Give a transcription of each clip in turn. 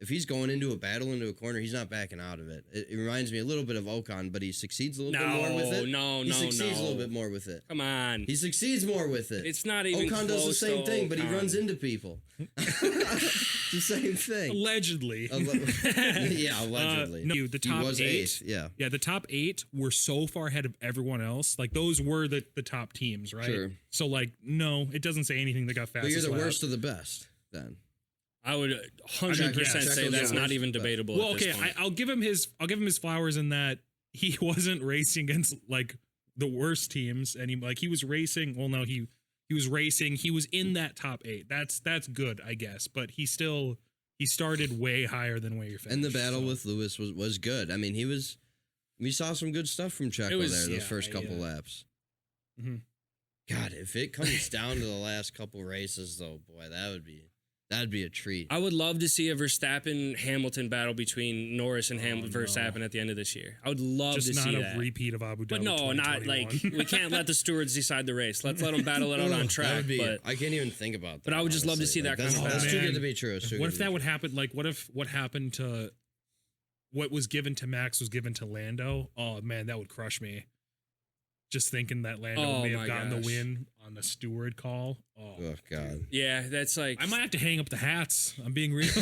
if he's going into a battle, into a corner, he's not backing out of it. It reminds me a little bit of Ocon, but he succeeds a little bit more with it. He succeeds a little bit more with it. Come on. He succeeds more with it. It's not even Ocon does the same thing, but he runs into people. It's the same thing. Allegedly. Yeah, allegedly. No, the top he was 8. eighth, yeah. Yeah, the top 8 were so far ahead of everyone else. Like, those were the top teams, right? Sure. So, like, no, it doesn't say anything that got fastest But you're the lap. worst of the best, then. I would 100% say that's not even debatable. Well, at this okay, point. I'll give him his flowers in that he wasn't racing against like the worst teams, and he was racing. Well, no, he was racing. He was in that top 8. That's good, I guess. But he started way higher than where you finished. And the battle with Lewis was good. I mean, we saw some good stuff from Checo those first couple laps. Mm-hmm. God, if it comes down to the last couple races, though, boy, that'd be a treat. I would love to see a Verstappen-Hamilton battle between Norris and Verstappen at the end of this year. I would love to see that. Just not a repeat of Abu Dhabi. But no, not like we can't let the stewards decide the race. Let's let them battle it out on track. But I can't even think about that. But I would just love to see that kind of battle. That's too good to be true. What if that would happen? Like, what happened to what was given to Max was given to Lando? Oh man, that would crush me. Just thinking that Lando may have gotten the win on the steward call. Oh God. Yeah, that's like I might have to hang up the hats. I'm being real.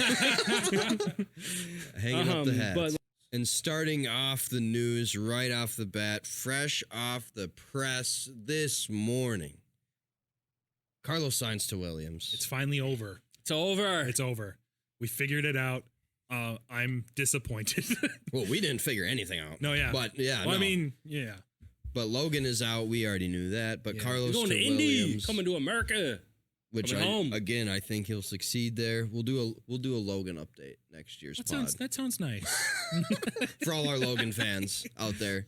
Hanging up the hats. And starting off the news right off the bat, fresh off the press this morning. Carlos Sainz to Williams. It's finally over. It's over. It's over. We figured it out. I'm disappointed. Well, we didn't figure anything out. No, yeah. But yeah, well, I mean, yeah. But Logan is out. We already knew that. But Carlos going to Williams, Indy, coming to America. Which I think he'll succeed there. We'll do a Logan update next year's pod. That sounds nice. For all our Logan fans out there.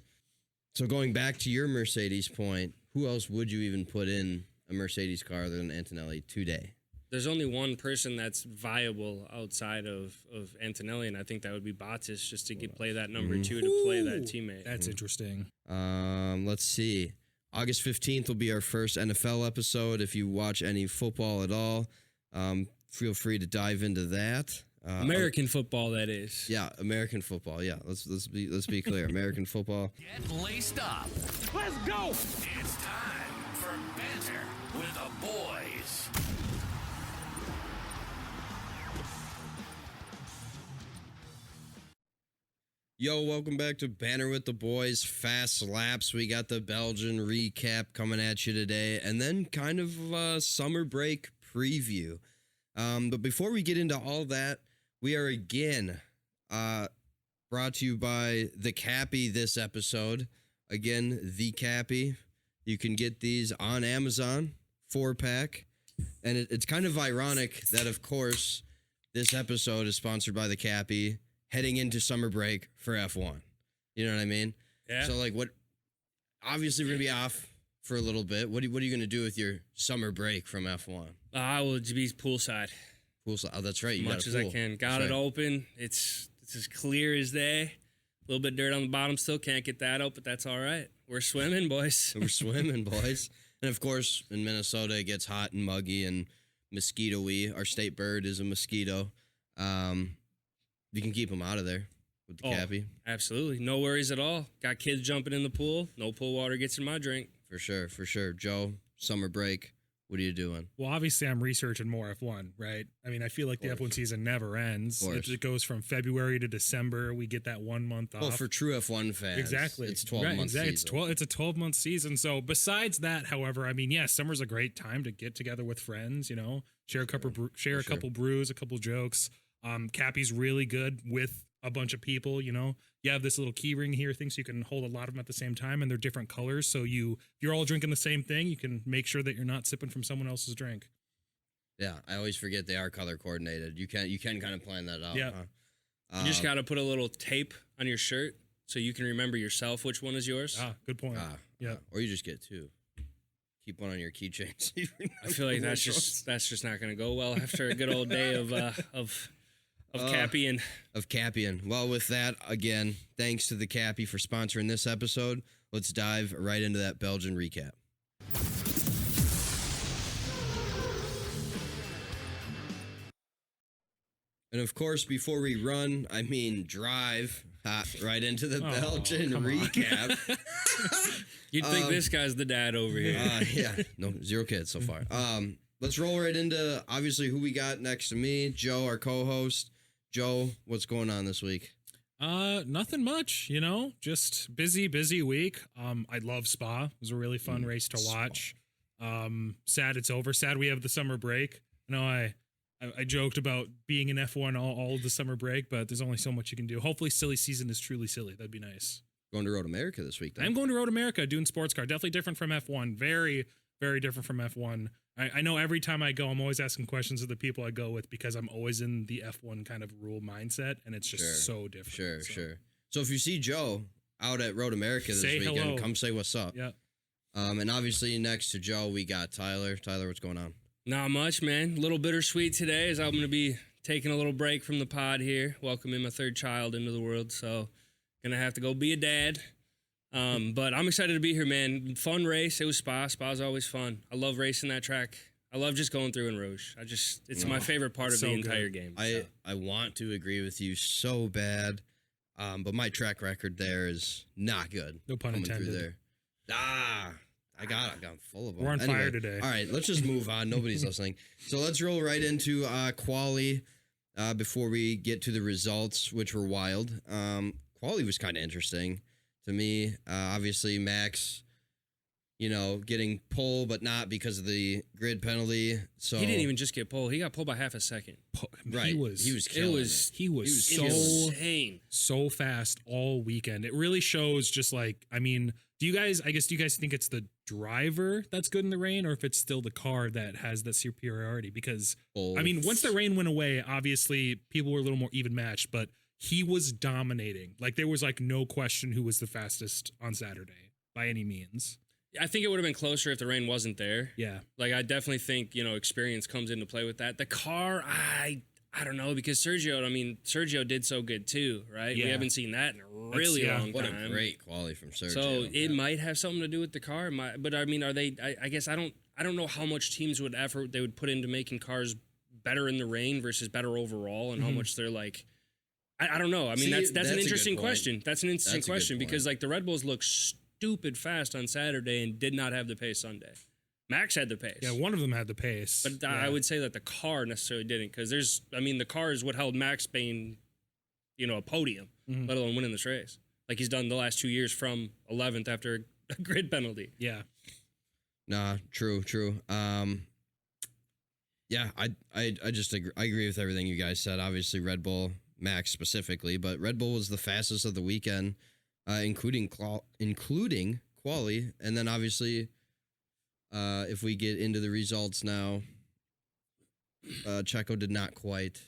So going back to your Mercedes point, who else would you even put in a Mercedes car other than Antonelli today? There's only one person that's viable outside of Antonelli, and I think that would be Bottas, just to play that number 2 to play that teammate. That's interesting. Let's see. August 15th will be our first NFL episode. If you watch any football at all, feel free to dive into that. American football, that is. Yeah, American football. Yeah, let's be clear. American football. Get laced up. Let's go. It's time for banter with the boys. Yo, welcome back to Banter with the Boys, Fast Laps. We got the Belgian recap coming at you today, and then kind of a summer break preview. But before we get into all that, we are again brought to you by The Cappy this episode. Again, The Cappy. You can get these on Amazon, 4-pack. And it's kind of ironic that, of course, this episode is sponsored by The Cappy, heading into summer break for F1. You know what I mean? Yeah. So, like, obviously, we're going to be off for a little bit. What are you going to do with your summer break from F1? I will be poolside. Poolside. Oh, that's right. You Much as I can. Got it open. It's as clear as day. A little bit dirt on the bottom still. Can't get that out, but that's all right. We're swimming, boys. We're swimming, boys. And, of course, in Minnesota, it gets hot and muggy and mosquito-y. Our state bird is a mosquito. You can keep them out of there with the Cappy. Absolutely. No worries at all. Got kids jumping in the pool. No pool water gets in my drink. For sure, for sure. Joe, summer break, what are you doing? Well, obviously, I'm researching more F1, right? I mean, I feel like the F1 season never ends. It goes from February to December. We get that 1 month off. Well, for true F1 fans. Exactly. It's 12-month season. It's a 12-month season. So besides that, however, I mean, yes, summer's a great time to get together with friends, you know, share a couple brews, a couple jokes. Cappy's really good with a bunch of people, you know. You have this little key ring here, thing, so you can hold a lot of them at the same time, and they're different colors. So if you're all drinking the same thing, you can make sure that you're not sipping from someone else's drink. Yeah, I always forget they are color coordinated. You can kind of plan that out. Yeah. Huh? You just got to put a little tape on your shirt so you can remember yourself which one is yours. Good point. Yeah. Or you just get 2. Keep one on your keychain. I feel like that's just not going to go well after a good old day of Cappian. Of Cappian. Well, with that, again, thanks to the Cappy for sponsoring this episode. Let's dive right into that Belgian recap. And of course, before we drive right into the Belgian come on. recap. You'd think this guy's the dad over here. Yeah, no, 0 kids so far. Let's roll right into obviously who we got next to me, Joe, our co-host. Joe, what's going on this week? Nothing much, just busy week. I love Spa. It was a really fun race to watch. Sad it's over. Sad we have the summer break. I joked about being in F1 all of the summer break, but there's only so much you can do. Hopefully silly season is truly silly. That'd be nice. Going to Road America this week, then. I'm going to Road America doing sports car. Definitely different from F1. Very, very different from F1. I know every time I go, I'm always asking questions of the people I go with because I'm always in the F1 kind of rule mindset, and it's just so different. Sure. So if you see Joe out at Road America this weekend, hello. come say what's up. Yeah. And obviously next to Joe, we got Tyler. Tyler, what's going on? Not much, man. A little bittersweet today as I'm going to be taking a little break from the pod here, welcoming my 3rd child into the world. So going to have to go be a dad. But I'm excited to be here, man. Fun race. It was Spa. Spa's always fun. I love racing that track. I love just going through in Rouge. It's my favorite part of the entire game. I want to agree with you so bad, but my track record there is not good. No pun intended. Through there. I got full of them. We're on fire today. All right, let's just move on. Nobody's listening. So let's roll right into quali before we get to the results, which were wild. Quali was kind of interesting to me. Obviously, Max, getting pole, but not because of the grid penalty. So he didn't even just get pole. He got pulled by half a second. Right. He was killing it. He was so insane. So fast all weekend. It really shows do you guys think it's the driver that's good in the rain or if it's still the car that has the superiority? Because once the rain went away, obviously people were a little more even matched, but he was dominating. Like there was no question who was the fastest on Saturday by any means. I think it would have been closer if the rain wasn't there. Yeah. I definitely think, experience comes into play with that. The car, I don't know, because Sergio did so good too, right? Yeah. We haven't seen that in a really long time. What a great quality from Sergio. So it might have something to do with the car. But are they, I guess I don't know how much teams they would put into making cars better in the rain versus better overall and how much they're I don't know. That's an interesting question. That's an interesting question because the Red Bulls look stupid fast on Saturday and did not have the pace Sunday. Max had the pace. Yeah, one of them had the pace. But I would say that the car necessarily didn't because the car is what held Max being, a podium, let alone winning this race. Like he's done the last 2 years from 11th after a grid penalty. Yeah. Nah, true. Yeah, I just agree. I agree with everything you guys said. Obviously, Red Bull, Max specifically, but Red Bull was the fastest of the weekend, including quali, and then obviously, if we get into the results now, Checo did not quite.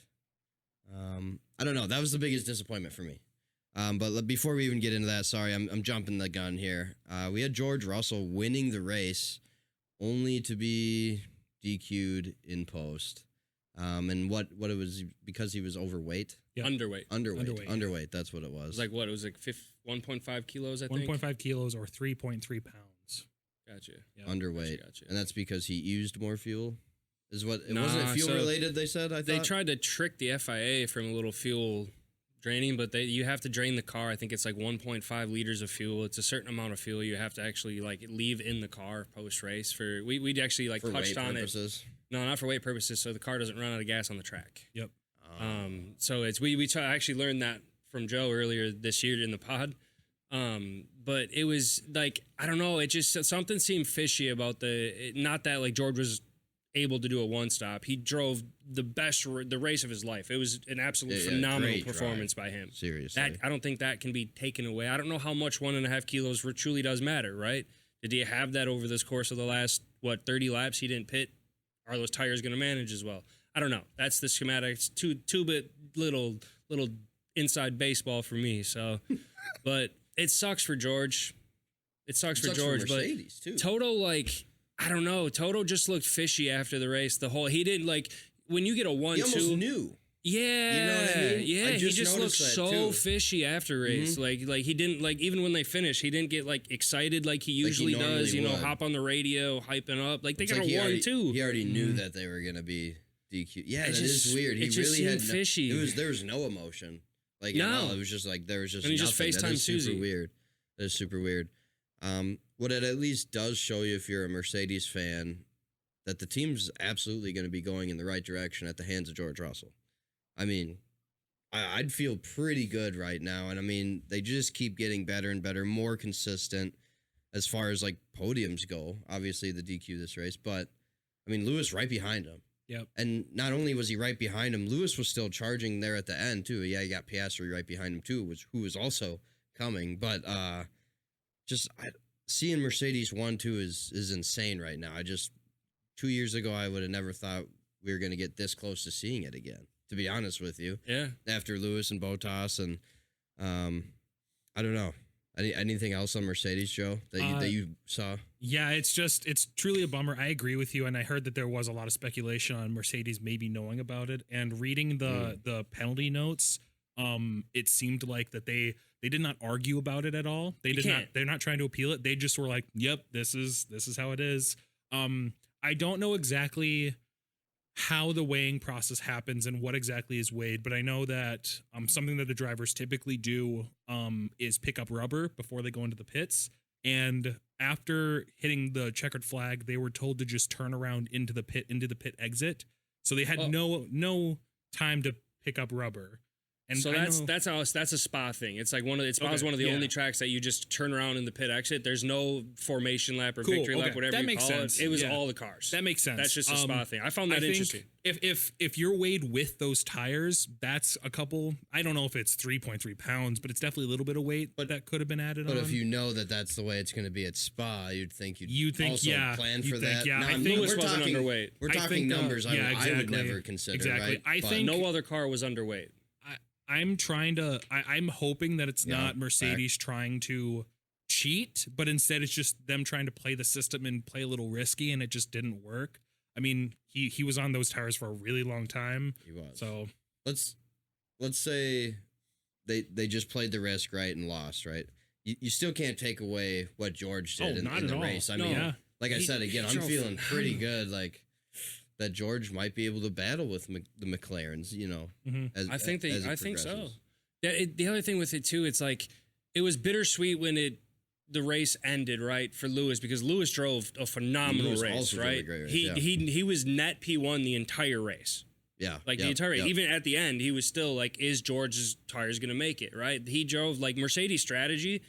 I don't know. That was the biggest disappointment for me. But before we even get into that, sorry, I'm jumping the gun here. We had George Russell winning the race, only to be DQ'd in post. And what it was because he was overweight. Yeah. Underweight. That's what it was. It was 1.5 kilos, I think. 1.5 kilos or 3.3 pounds. Gotcha. Yeah. Underweight. Gotcha. And that's because he used more fuel? Wasn't it fuel related, they said? They tried to trick the FIA from a little fuel draining, but you have to drain the car. I think it's 1.5 liters of fuel. It's a certain amount of fuel you have to actually leave in the car post race. We actually for touched on purposes. It. No, not for weight purposes. So the car doesn't run out of gas on the track. Yep. So it's we actually learned that from Joe earlier this year in the pod. But it was I don't know. It just something seemed fishy about not that George was able to do a one stop. He drove the race of his life. It was an absolute phenomenal performance by him. Seriously. I don't think that can be taken away. I don't know how much 1.5 kilos truly does matter, right? Did he have that over this course of the last 30 laps? He didn't pit. Are those tires going to manage as well? I don't know. That's the schematics. Two-bit little inside baseball for me. So, but it sucks for George. It sucks for George. For Mercedes, but too. Toto, I don't know. Toto just looked fishy after the race. He didn't when you get a 1-2. He almost knew. Yeah, you know what I mean? Yeah, he just looked so fishy after race. Mm-hmm. He didn't even when they finished, he didn't get excited like he usually does. Would. Hop on the radio, hyping up. They got a 1-2. He already knew that they were gonna be DQ. Yeah, It that just- is weird. He it just really had seemed fishy. there was no emotion. Like No. at all. It was just like there was just And he just nothing. That FaceTimed is super Susie. weird. That is super weird. What it at least does show you if you're a Mercedes fan, that the team's absolutely going to be going in the right direction at the hands of George Russell. I mean, I'd feel pretty good right now. And I mean, they just keep getting better and better, more consistent as far as like podiums go. Obviously, the DQ this race, but I mean, Lewis right behind him. Yep. And not only was he right behind him, Lewis was still charging there at the end too. Yeah, you got Piastri right behind him too, who was also coming. But seeing Mercedes 1-2 is insane right now. 2 years ago I would have never thought we were going to get this close to seeing it again. To be honest with you, Yeah. after Lewis and Bottas and I don't know. Anything else on Mercedes, Joe, that you saw? Yeah, it's truly a bummer. I agree with you, and I heard that there was a lot of speculation on Mercedes maybe knowing about it. And reading the penalty notes, it seemed like that they did not argue about it at all. They're not trying to appeal it. They just were like, "Yep, this is how it is." I don't know exactly how the weighing process happens and what exactly is weighed, but I know that something that the drivers typically do is pick up rubber before they go into the pits. And after hitting the checkered flag, they were told to just turn around into the pit exit. So they had no time to pick up rubber. And So that's a Spa thing. It's like Spa's Okay, one of the yeah. only tracks that you just turn around in the pit exit. There's no formation lap or Cool, victory lap, okay. whatever That you makes call sense. it. It was Yeah. all the cars. That makes sense. That's just a Spa thing. I found that think interesting. If you're weighed with those tires, that's a couple. I don't know if it's 3.3 pounds, but it's definitely a little bit of weight that could have been added on. But if you know that that's the way it's going to be at Spa, you'd think also yeah, plan you'd for think, that. yeah. Now, I think Lewis we're wasn't talking underweight. We're I talking think, numbers yeah, I would exactly. never consider. Exactly. Right? I But think- No other car was underweight. I'm hoping that it's not Mercedes trying to cheat, but instead it's just them trying to play the system and play a little risky, and it just didn't work. I mean, he was on those tires for a really long time. he was. So let's say they just played the risk right and lost, right? You still can't take away what George did not in at the all. race. I No. mean, Yeah. like I He- said again, he I'm drove feeling pretty phenomenal. good. Like that George might be able to battle with the McLarens. You know, as, I think as it I think so. progresses. Yeah. The other thing with it too, it's like it was bittersweet when the race ended, right, for Lewis, because Lewis drove a phenomenal Lewis race, also drove a right? great race, he yeah. he was net P1 the entire race. Yeah, Like the yep, entire race. yep. Even at the end, he was still like, is George's tires going to make it, right? He drove like Mercedes strategy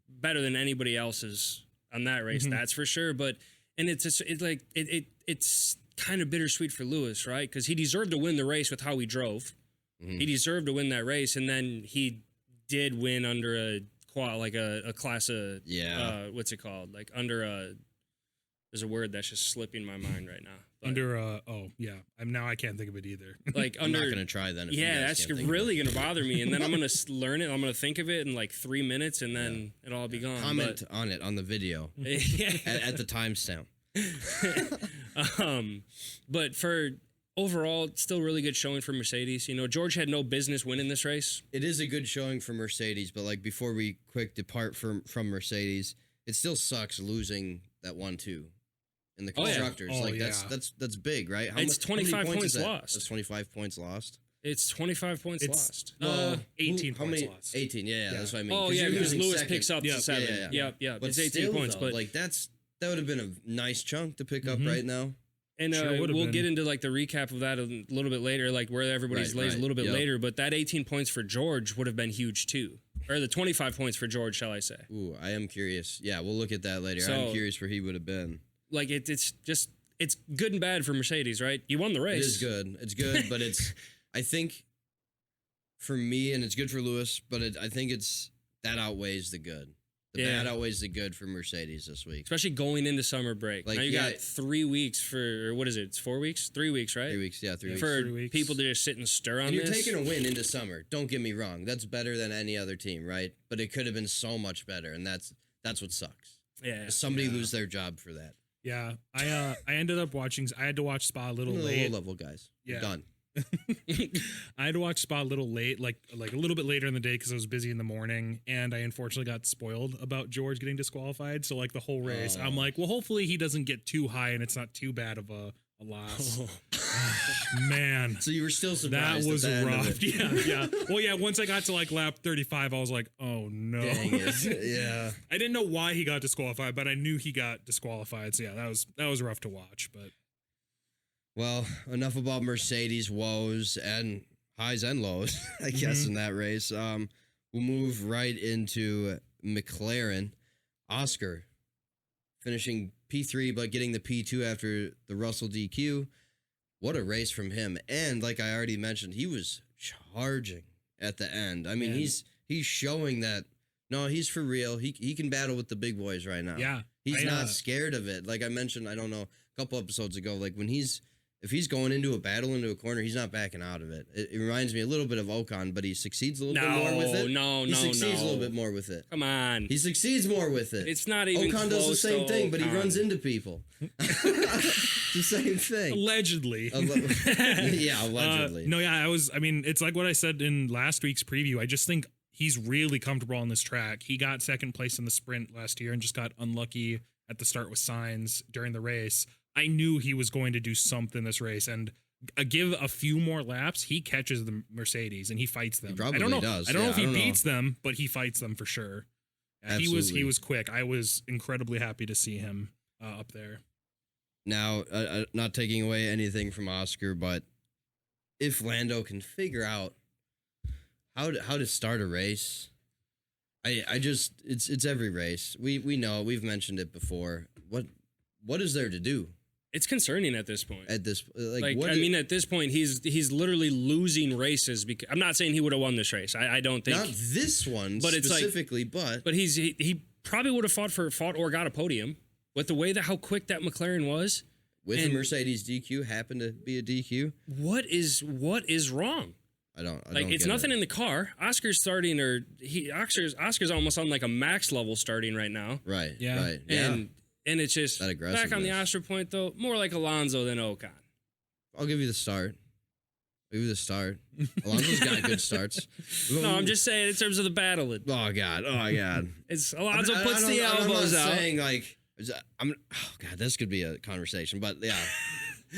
better than anybody else's on that race, that's for sure. But and it's kind of bittersweet for Lewis, right? Because he deserved to win the race with how he drove. Mhm. He deserved to win that race, and then he did win under a class of what's it called? Like under a there's a word that's just slipping my mind right now. But under now I can't think of it either. like I'm under not gonna try then. If you yeah, guys that's can't think of really it. gonna bother me, and then I'm gonna learn it. I'm gonna think of it in like 3 minutes, and then it'll all be gone. Comment on it on the video But, yeah. at the timestamp. But for overall, still really good showing for Mercedes. You know, George had no business winning this race. It is a good showing for Mercedes, but like before we quick depart from Mercedes, it still sucks losing that 1-2 in the Oh, yeah. constructors. Oh, like yeah. that's big, right? It's how many 25 is points that? lost. That's 25 points lost. It's 25 points It's- lost. Well, 18 how points many? lost. 18. Yeah, that's what I mean. Oh yeah, you're because losing Lewis second. picks up Yeah, to 7. yeah, yeah. Yep. But It's 18 still, points, though, but like that would have been a nice chunk to pick up Mhm. right now. and Sure would've we'll been. get into like the recap of that a little bit later, like where everybody's Right, lays a right. little bit Yep. later. But that 18 points for George would have been huge too, or the 25 points for George, shall I say? Ooh, I am curious. Yeah, we'll look at that later. So- I'm curious where he would have been. Like it's just it's good and bad for Mercedes, right? You won the race. It is good. It's good, but I think for me, and it's good for Lewis, but I think that outweighs the good. The Yeah. bad outweighs the good for Mercedes this week. Especially going into summer break. Like, now you yeah. got 3 weeks for, or what is it? It's 4 weeks? 3 weeks, right? 3 weeks, yeah, 3 weeks. For 3 weeks. people to just sit and stir on And you're this. taking a win into summer. Don't get me wrong. That's better than any other team, right? But it could have been so much better, and that's what sucks. yeah. Somebody lose their job for that. Yeah, I ended up watching. I had to watch Spa a little late. Low level guys. Yeah. Done. I had to watch Spa a little late, like a little bit later in the day because I was busy in the morning, and I unfortunately got spoiled about George getting disqualified. So like the whole race, I'm like, well, hopefully he doesn't get too high and it's not too bad of a Alas. Man. So you were still That surprised. was at the end of rough. it. Yeah. Well, yeah, once I got to like lap 35, I was like, oh no. Dang it. Yeah. I didn't know why he got disqualified, but I knew he got disqualified. So yeah, that was rough to watch. But Well, enough about Mercedes woes and highs and lows, I guess, in that race. We'll move right into McLaren. Oscar finishing P3, but getting the P2 after the Russell DQ. What a race from him. And like I already mentioned, he was charging at the end. I mean, he's showing that, no, he's for real. He can battle with the big boys right now. yeah, He's not scared of it. Like I mentioned, I don't know, a couple episodes ago, like if he's going into a battle, into a corner, he's not backing out of it. It reminds me a little bit of Ocon, but he succeeds a little bit more with it. He succeeds a little bit more with it. Come on. He succeeds more with it. It's not even Ocon does the same thing, but he Ocon. runs into people. It's the same thing. allegedly. Yeah, allegedly. No, yeah, I mean, it's like what I said in last week's preview. I just think he's really comfortable on this track. He got second place in the sprint last year and just got unlucky at the start with Sainz during the race. I knew he was going to do something this race, and give a few more laps, he catches the Mercedes and he fights them. He probably I don't know. does. I don't know if he I don't beats them, but he fights them for sure. He was quick. I was incredibly happy to see him up there. Now, not taking away anything from Oscar, but if Lando can figure out how to start a race, I just it's every race. We know, we've mentioned it before. What is there to do? It's concerning at this point. At this, at this point, he's literally losing races. Because I'm not saying he would have won this race. I don't think not this one, but specifically, it's like, but he probably would have fought or got a podium with the way that how quick that McLaren was. with a Mercedes DQ happened to be a DQ. What is wrong? I don't it's get nothing it. in the car. Oscar's starting, Oscar's almost on like a max level starting right now. Right. Yeah. Right. Yeah. And it's just That back on the aggressiveness. Oscar point though, more like Alonso than Ocon. I'll give you the start. Alonso's got good starts. No, I'm just saying in terms of the battle. Oh God. It's Alonso puts I the don't- elbows I'm not out. saying like oh God, this could be a conversation, but yeah.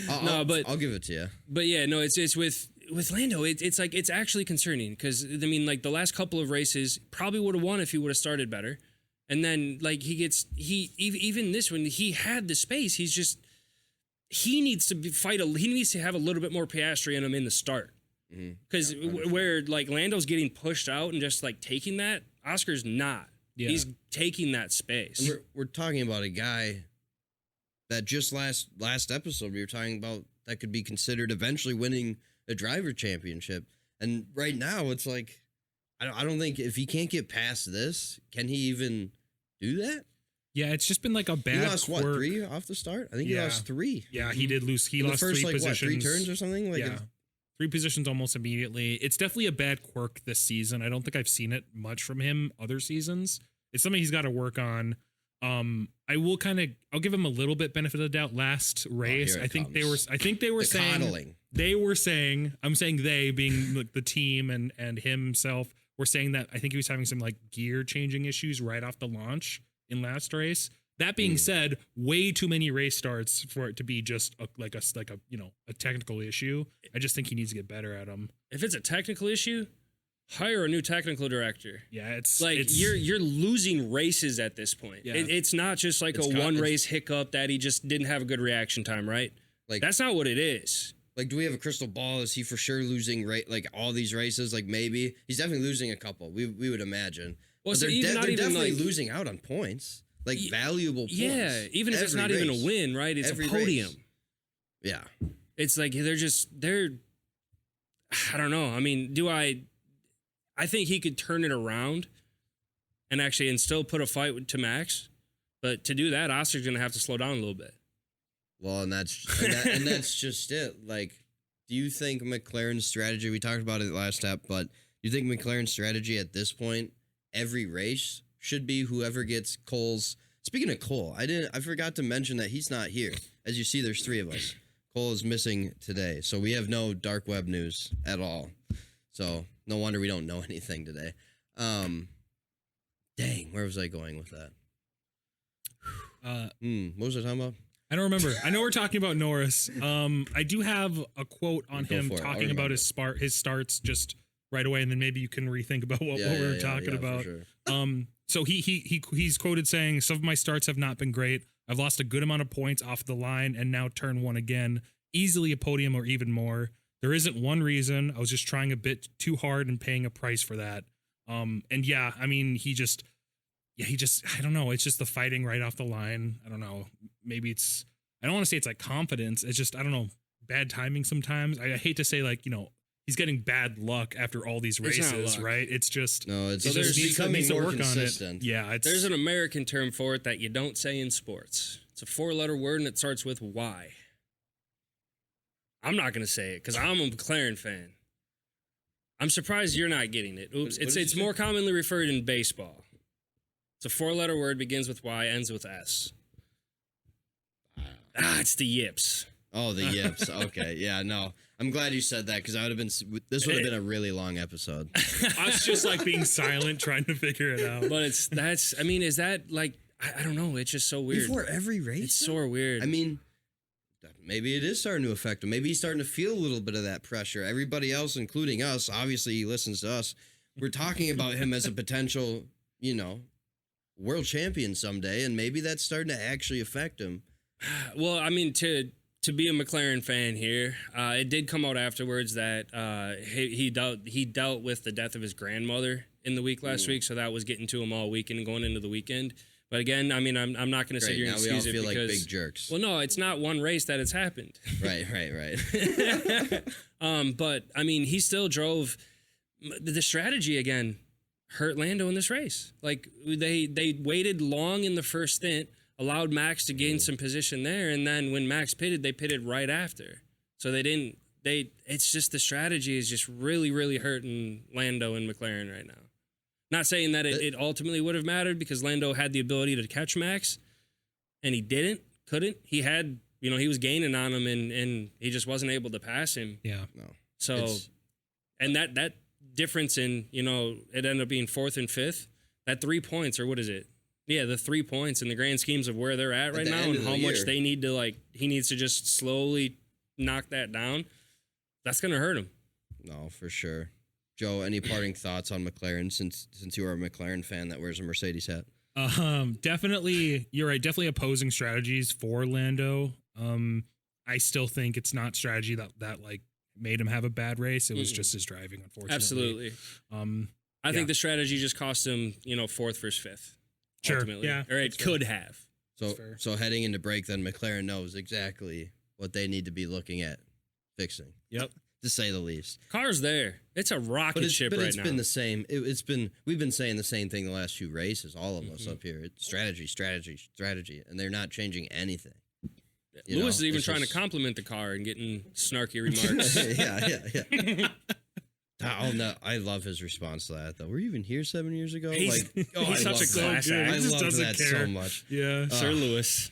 I'll give it to you. But yeah, no, it's with Lando. It's like it's actually concerning because I mean, like the last couple of races probably would have won if he would have started better, and then like even this one he had the space. He needs to he needs to have a little bit more Piastri in him in the start because where like Lando's getting pushed out and just like taking that, Oscar's not. Yeah. He's taking that space. And we're talking about a guy that just last episode we were talking about that could be considered eventually winning a driver championship. And right now it's like I don't think if he can't get past this, can he even do that? Yeah, it's just been like a bad He lost quirk. 3 off the start? I think he lost 3. Yeah, he did lose. He In the lost first 3 positions. 3 turns or something? Like yeah. 3 positions almost immediately. It's definitely a bad quirk this season. I don't think I've seen it much from him other seasons. It's something he's got to work on. I'll give him a little bit benefit of the doubt. Last race, here it I think they comes. were The saying coddling. I'm saying they being like the team and himself were saying that I think he was having some like gear changing issues right off the launch in last race. That being said, way too many race starts for it to be just a technical issue. I just think he needs to get better at them. If it's a technical issue, hire a new technical director. Yeah, it's you're losing races at this point. Yeah. It's not just like It's a con- one it's- race hiccup that he just didn't have a good reaction time, right? Like That's not what it is. Like, do we have a crystal ball? Is he for sure losing like all these races? Like maybe he's definitely losing a couple. We would imagine. Well, But so they're, even not they're even definitely like losing out on points, like valuable points. yeah, even if it's every not even race. a win, right? It's Every a podium. race. Yeah, It's like they're. I don't know. I mean, I think he could turn it around, and still put a fight to Max, but to do that, Oscar's gonna have to slow down a little bit. well, and that's just it. Like, do you think McLaren's strategy? We talked about it last step, but do you think McLaren's strategy at this point, every race should be whoever gets Cole's? Speaking of Cole, I forgot to mention that he's not here. As you see, there's 3 of us. Cole is missing today, so we have no dark web news at all. So no wonder we don't know anything today. Dang, where was I going with that? What was I talking about? I don't remember. I know we're talking about Norris. I do have a quote on Go him for it. I'll talking about remember. his starts just right away, and then maybe you can rethink about what we were talking about. For sure. So he's quoted saying, "Some of my starts have not been great. I've lost a good amount of points off the line, and now turn one again, easily a podium or even more. There isn't one reason. I was just trying a bit too hard and paying a price for that." And yeah, I mean, he just, I don't know. It's just the fighting right off the line. I don't know. Maybe it's, I don't want to say it's like confidence. It's just, I don't know, bad timing sometimes. I hate to say like, he's getting bad luck after all these It's not races, luck. right? It's just, No, it's So just there's becoming needs to more work on it. consistent. Yeah, it's, There's an American term for it that you don't say in sports. It's a 4-letter word and it starts with Y. I'm not going to say it because I'm a McLaren fan. I'm surprised you're not getting it. Oops. What It's did it's you say? more commonly referred in baseball. It's a 4-letter word, begins with Y, ends with S. It's the yips. Oh, the yips. Okay, yeah, no. I'm glad you said that because I would have been. This would have been a really long episode. us just like being silent, trying to figure it out. But is that like, I don't know. It's just so weird. Before every race, It's so weird. I mean, maybe it is starting to affect him. Maybe he's starting to feel a little bit of that pressure. Everybody else, including us, obviously he listens to us. We're talking about him as a potential, world champion someday, and maybe that's starting to actually affect him. Well, I mean, to be a McLaren fan here, it did come out afterwards that he dealt with the death of his grandmother in the week last week, so that was getting to him all weekend and going into the weekend. But again, I mean, I'm not going to sit Great, here now and we all excuse it feel like because big jerks. well, no, it's not one race that it's happened. Right. But I mean, he still drove. The strategy again hurt Lando in this race. Like they waited long in the first stint, allowed Max to gain some position there, and then when Max pitted, they pitted right after. So they didn't. It's just the strategy is just really, really hurting Lando and McLaren right now. Not saying that it ultimately would have mattered because Lando had the ability to catch Max, and he couldn't. He had, he was gaining on him, and he just wasn't able to pass him. Yeah. No. So, It's- and that difference in, it ended up being 4th and 5th, that 3 points, or what is it? Yeah, the 3 points in the grand schemes of where they're at right the now end and of how the much year. they need to, he needs to just slowly knock that down. That's going to hurt him. No, for sure. Joe, any parting thoughts on McLaren since you are a McLaren fan that wears a Mercedes hat? Definitely, you're right. Definitely opposing strategies for Lando. I still think it's not strategy that like made him have a bad race. It was just his driving, unfortunately. Absolutely. I think the strategy just cost him, 4th versus 5th. Sure, Ultimately. yeah, Or it that's could have. So fair. so heading into break, then McLaren knows exactly what they need to be looking at fixing, Yep. to say the least. Car's there. It's a rocket ship right it's now. been the same. We've been saying the same thing the last few races, all of us Mm-hmm. up here. It's strategy, and they're not changing anything. Lewis is even It's trying just- to compliment the car and getting snarky remarks. yeah. Oh no, I love his response to that though. Were you even here 7 years ago? He's I such a love that. class act. I He just love doesn't that care. so much. Yeah. Sir Lewis.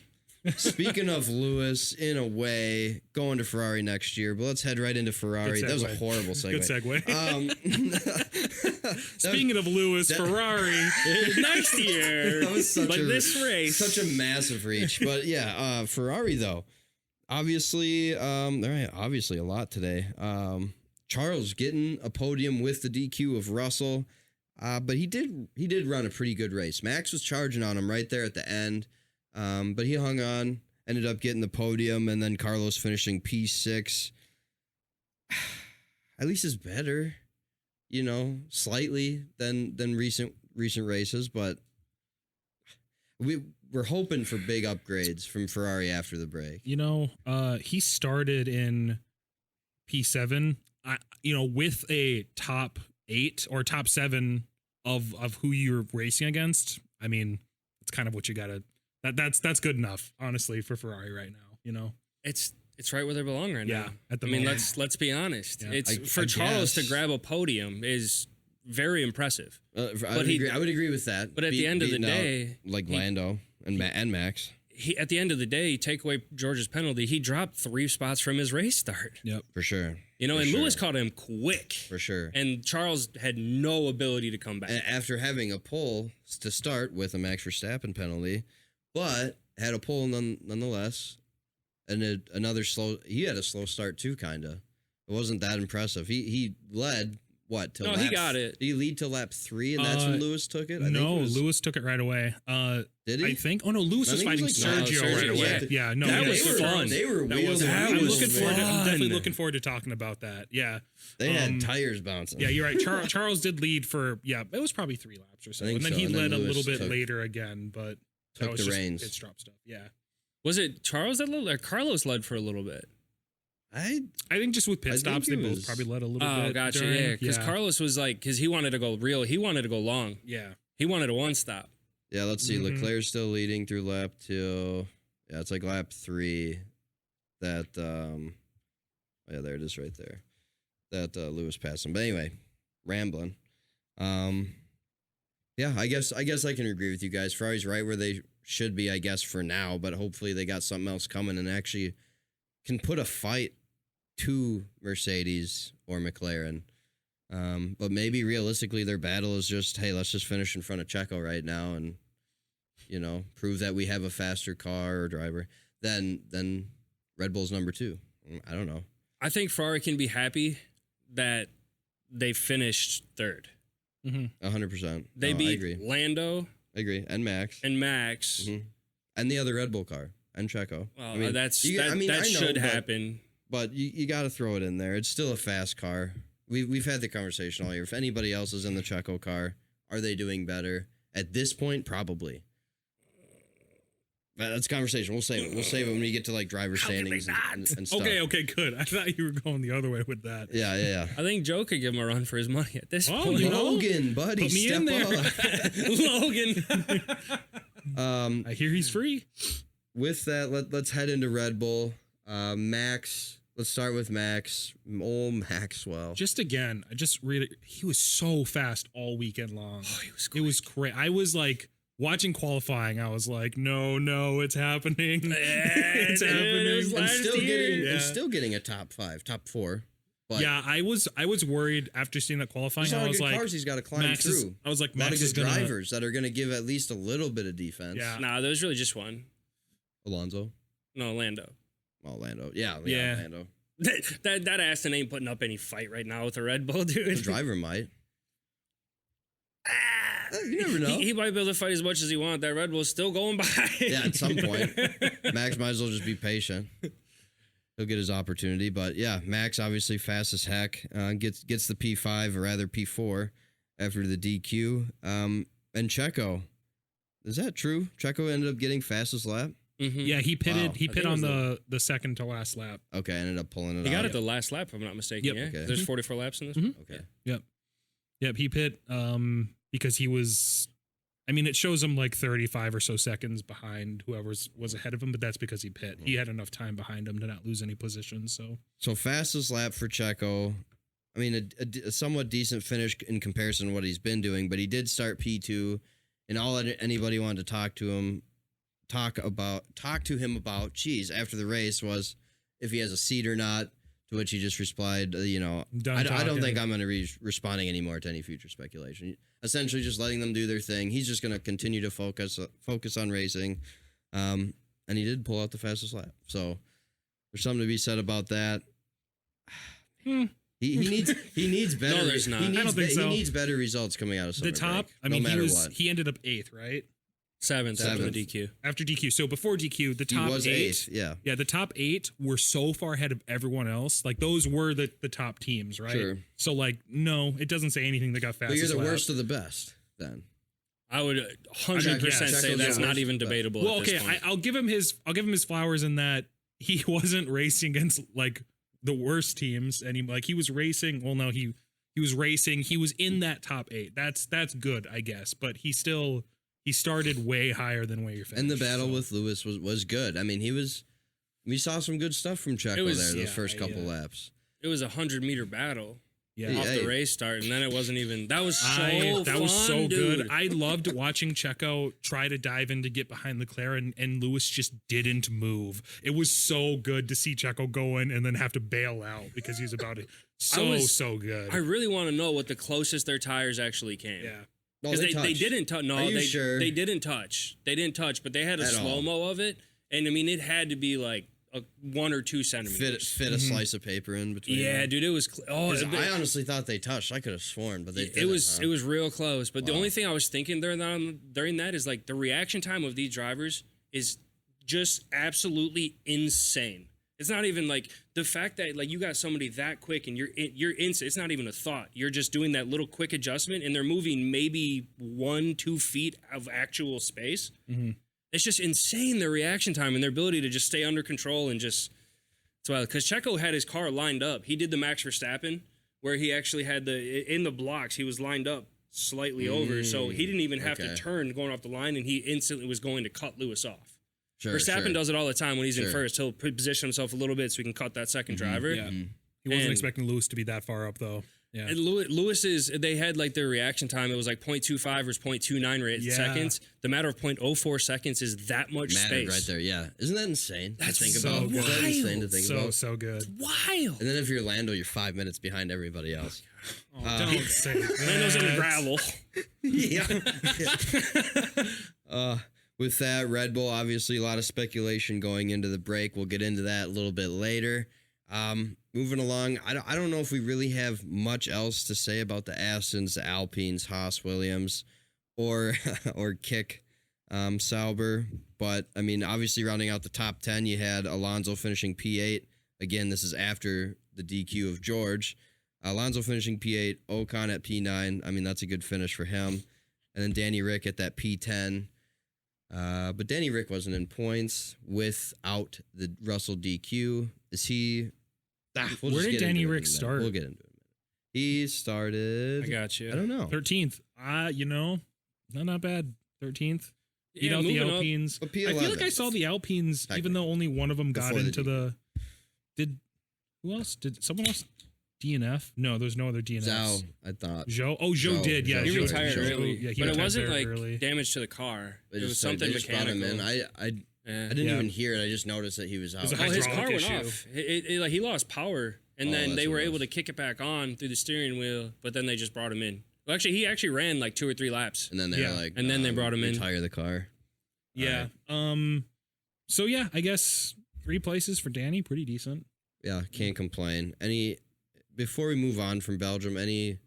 Speaking of Lewis, in a way, going to Ferrari next year, but let's head right into Ferrari. Good That was a segue. horrible segue. Good segue. That Speaking of Lewis, Ferrari. Next year. That was such but a, this race. such a massive reach. But yeah, Ferrari though, obviously, obviously a lot today. Charles getting a podium with the DQ of Russell, but he did run a pretty good race. Max was charging on him right there at the end, but he hung on, ended up getting the podium, and then Carlos finishing P6. At least is better, slightly than recent races, but we're hoping for big upgrades from Ferrari after the break. He started in P7, with a top 8 or top 7 of who you're racing against. I mean, it's kind of what you gotta. That's good enough, honestly, for Ferrari right now. It's right where they belong right Yeah, now. at the I mean, moment. let's be honest. Yeah. It's I for Charles to guess. grab a podium is very impressive. I he- would agree with that. But at the end of the Beating out, day, like Lando and Max, at the end of the day, take away George's penalty, he dropped 3 spots from his race start. Yep. for sure. And For Lewis sure. caught him quick. For sure. And Charles had no ability to come back. After having a pole to start with a Max Verstappen penalty, but had a pole nonetheless, and another slow. He had a slow start too, kind of. It wasn't that impressive. He led what? Till No, he got it. Did he lead till lap 3, and that's when Lewis took it? Lewis took it right away. Did he? I think. Oh no, Lewis was fighting Sergio right away. Yeah, no, that yeah, was fun. They were That wheeling. was I'm fun. definitely looking forward to talking about that. Yeah, They had tires bouncing. yeah, you're right. Charles did lead for it was probably 3 laps or so, I think and then so, he and then led a Lewis little bit took- later again, but that took was the just reins. pit stop stuff. Yeah, Was it Charles that led or Carlos led for a little bit? I I think with I pit stops, they think it both was- probably led a little Oh, bit. gotcha. during. Yeah, because Carlos was like, because he wanted to go real. He wanted to go long. Yeah, He wanted a one stop. yeah. Let's see. Mhm. Leclerc's still leading through lap 2. Yeah, it's like lap 3. That yeah, there it is right there. That Lewis passed him. But anyway, rambling. Yeah, I guess I can agree with you guys. Ferrari's right where they should be, I guess, for now. But hopefully they got something else coming and actually can put a fight to Mercedes or McLaren. But maybe realistically their battle is just, hey, let's just finish in front of Checo right now and, prove that we have a faster car or driver than Red Bull's number 2. I don't know. I think Ferrari can be happy that they finished third. 100%. They No, I beat agree. Lando I agree. And Max. and Max. Mhm. And the other Red Bull car. And Checo. Well, I mean, that I know, should but- happen. But you got to throw it in there. It's still a fast car. We've had the conversation all year. If anybody else is in the Checo car, are they doing better? At this point, probably. But that's a conversation. We'll save it. We'll save it when we get to like driver standings and stuff. Okay, good. I thought you were going the other way with that. Yeah. I think Joe could give him a run for his money at this Oh, point. you know? Logan, buddy, Put me step in there. Logan. I hear he's free. With that, let's head into Red Bull. Max. Let's start with Max. Old Maxwell. Just again, I just read it. He was so fast all weekend long. Oh, he was It was great. I was like watching qualifying. I was like, no, it's happening. It's dude, happening. it was and last still year. getting Yeah. and still getting a top 5, top 4. But Yeah, I was worried after seeing that qualifying. there's a lot I of was good like, cars he's got to climb Max is, through. I was like, A lot Max of is good gonna. drivers that are going to give at least a little bit of defense. Yeah. Nah, there was really just one. Alonso. No, Lando. Oh, Lando. Yeah. Lando. That Aston ain't putting up any fight right now with a Red Bull, dude. The driver might. You never know. He might be able to fight as much as he wants. That Red Bull's still going by. Yeah, at some point. Max might as well just be patient. He'll get his opportunity. But yeah, Max obviously fast as heck. Gets the P5 or rather P4 after the DQ. And Checo. Is that true? Checo ended up getting fastest lap? Mhm. Yeah, he pitted. Wow. He I think pit it on was the second to last lap. Okay, ended up pulling it He out. got it the last lap, if I'm not mistaken. Yep. Yeah, Okay. there's 44 laps in this. Mhm. Okay. Yep, he pit because he was. I mean, it shows him like 35 or so seconds behind whoever was ahead of him, but that's because he pit. He had enough time behind him to not lose any positions. So Fastest lap for Checo. I mean, a somewhat decent finish in comparison to what he's been doing, but he did start P2, and all anybody wanted to talk to him about, geez, after the race was if he has a seat or not, to which he just replied, Done I don't talking. think I'm going to be responding anymore to any future speculation. Essentially just letting them do their thing. He's just going to continue to focus on racing. And he did pull out the fastest lap. So there's something to be said about that. He needs better. No, there's not. He needs, I don't think so. He needs better results coming out of summer the top. break, I mean, no matter what. he ended up 8th, right? Seventh after the DQ. After DQ. So before DQ, the He top was 8. eighth, yeah. Yeah, the top 8 were so far ahead of everyone else. Like those were the top teams, right? Sure. So like, no, it doesn't say anything that got fastest. But you're the lap. worst of the best then. I would 100% yeah, say Checo's that's the not worst, even but- debatable. Well, at this okay, point. I'll give him his flowers in that he wasn't racing against like the worst teams, and he was racing. Well, no, he was racing. He was in that top 8. That's good, I guess. But he started way higher than where you finished. And the battle so. with Lewis was good. I mean, we saw some good stuff from Checo was- there those yeah, first couple laps. It was a 100-meter battle Yeah. off Hey. the race start, and then it wasn't even. That was so That was so fun, good. dude. I loved watching Checo try to dive in to get behind Leclerc, and Lewis just didn't move. It was so good to see Checo go in and then have to bail out because he's about to. So good. I really want to know what the closest their tires actually came. Yeah. No, Because they touched. didn't touch. No, Are you they sure? they didn't touch. They didn't touch, but they had a At all. slow mo of it, and I mean it had to be like a 1 or 2 centimeters. Fit a slice of paper in between. Yeah, them. dude, it was. I honestly thought they touched. I could have sworn, but they didn't. It was real close. But the only thing I was thinking during that is like the reaction time of these drivers is just absolutely insane. It's not even like the fact that like you got somebody that quick and you're instant. It's not even a thought. You're just doing that little quick adjustment and they're moving maybe 1-2 feet of actual space. Mm-hmm. It's just insane, their reaction time and their ability to just stay under control and just. It's wild because Checo had his car lined up. He did the Max Verstappen where he actually had in the blocks. He was lined up slightly over, so he didn't even have to turn going off the line, and he instantly was going to cut Lewis off. Verstappen does it all the time when he's in first. He'll position himself a little bit so he can cut that second driver. Yeah. He wasn't expecting Lewis to be that far up, though. Yeah. And Lewis they had like their reaction time. It was like 0.25 or 0.29 seconds. The matter of 0.04 seconds is that much space. Right there, yeah. Isn't that insane? That's to think so about? wild. Isn't that insane to think about? So good. Wild. And then if you're Lando, you're 5 minutes behind everybody else. Don't say that. Lando's in the gravel. With that, Red Bull, obviously a lot of speculation going into the break. We'll get into that a little bit later. Moving along, I don't know if we really have much else to say about the Astons, the Alpines, Haas, Williams, or Kick Sauber. But, I mean, obviously rounding out the top 10, you had Alonso finishing P8. Again, this is after the DQ of George. Alonso finishing P8, Ocon at P9. I mean, that's a good finish for him. And then Danny Rick at that P10. But Danny Rick wasn't in points without the Russell DQ. Is he... Where did Danny Rick start? We'll get into it. He started... I got you. I don't know. 13th. Not bad. 13th. Beat Yeah, out the moving up. Alpines. But I feel like I saw the Alpines, even though only one of them got Before the into the... Who else? Did someone else... DNF? No, there's no other DNFs. Zhao, I thought. Zhou? Oh, Zhou did. Yeah, Zhou. He Zhou- retired Zhou- early, Yeah, he but it retired wasn't very like early. damage to the car. They It was just something they just brought him mechanical. in. I Yeah. didn't even hear it. I just noticed that he was out. was a Oh, his hydraulic car went issue. off. Like he lost power, and Oh, then that's they what were it able was. to kick it back on through the steering wheel. But then they just brought him in. Well, actually, he actually ran like 2 or 3 laps. And then they were Yeah. like... And then they brought him in. Retire the car. Yeah. So, yeah, I guess 3 places for Danny. Pretty decent. Yeah, can't complain. Before we move on from Belgium, any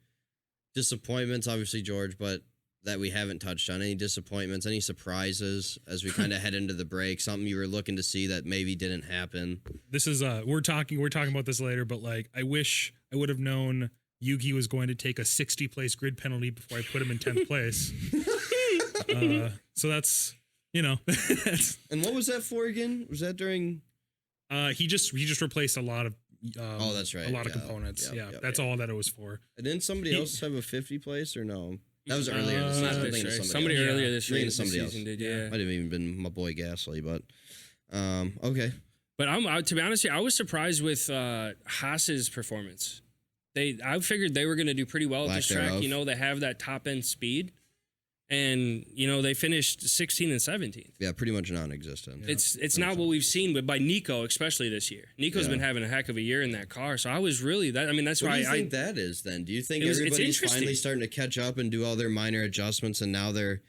disappointments? Obviously, George, but that we haven't touched on. Any disappointments? Any surprises as we kind of head into the break? Something you were looking to see that maybe didn't happen? This is we're talking about this later, but like I wish I would have known Yuki was going to take a 60-place grid penalty before I put him in 10th place. So that's that's, And what was that for again? Was that during? he just replaced a lot of Oh, that's right. a lot of Yeah. components. Yep, That's all that it was for. And didn't somebody else have a 50 place or no? That was earlier. Not This Not season. I'm this thinking of year. somebody Somebody else. earlier this year. Thinking of somebody else. Season did, yeah. Might have even been my boy Gasly, but okay. But to be honest, I was surprised with Haas's performance. I figured they were going to do pretty well at Lack this track. thereof. They have that top end speed, and they finished 16th and 17th. Yeah, pretty much non-existent. It's not what we've seen, but by Nico especially this year. Nico's Yeah. been having a heck of a year in that car, so I was really that. I mean, that's What why do you think that is then? Do you think It's everybody's interesting. finally starting to catch up and do all their minor adjustments and now they're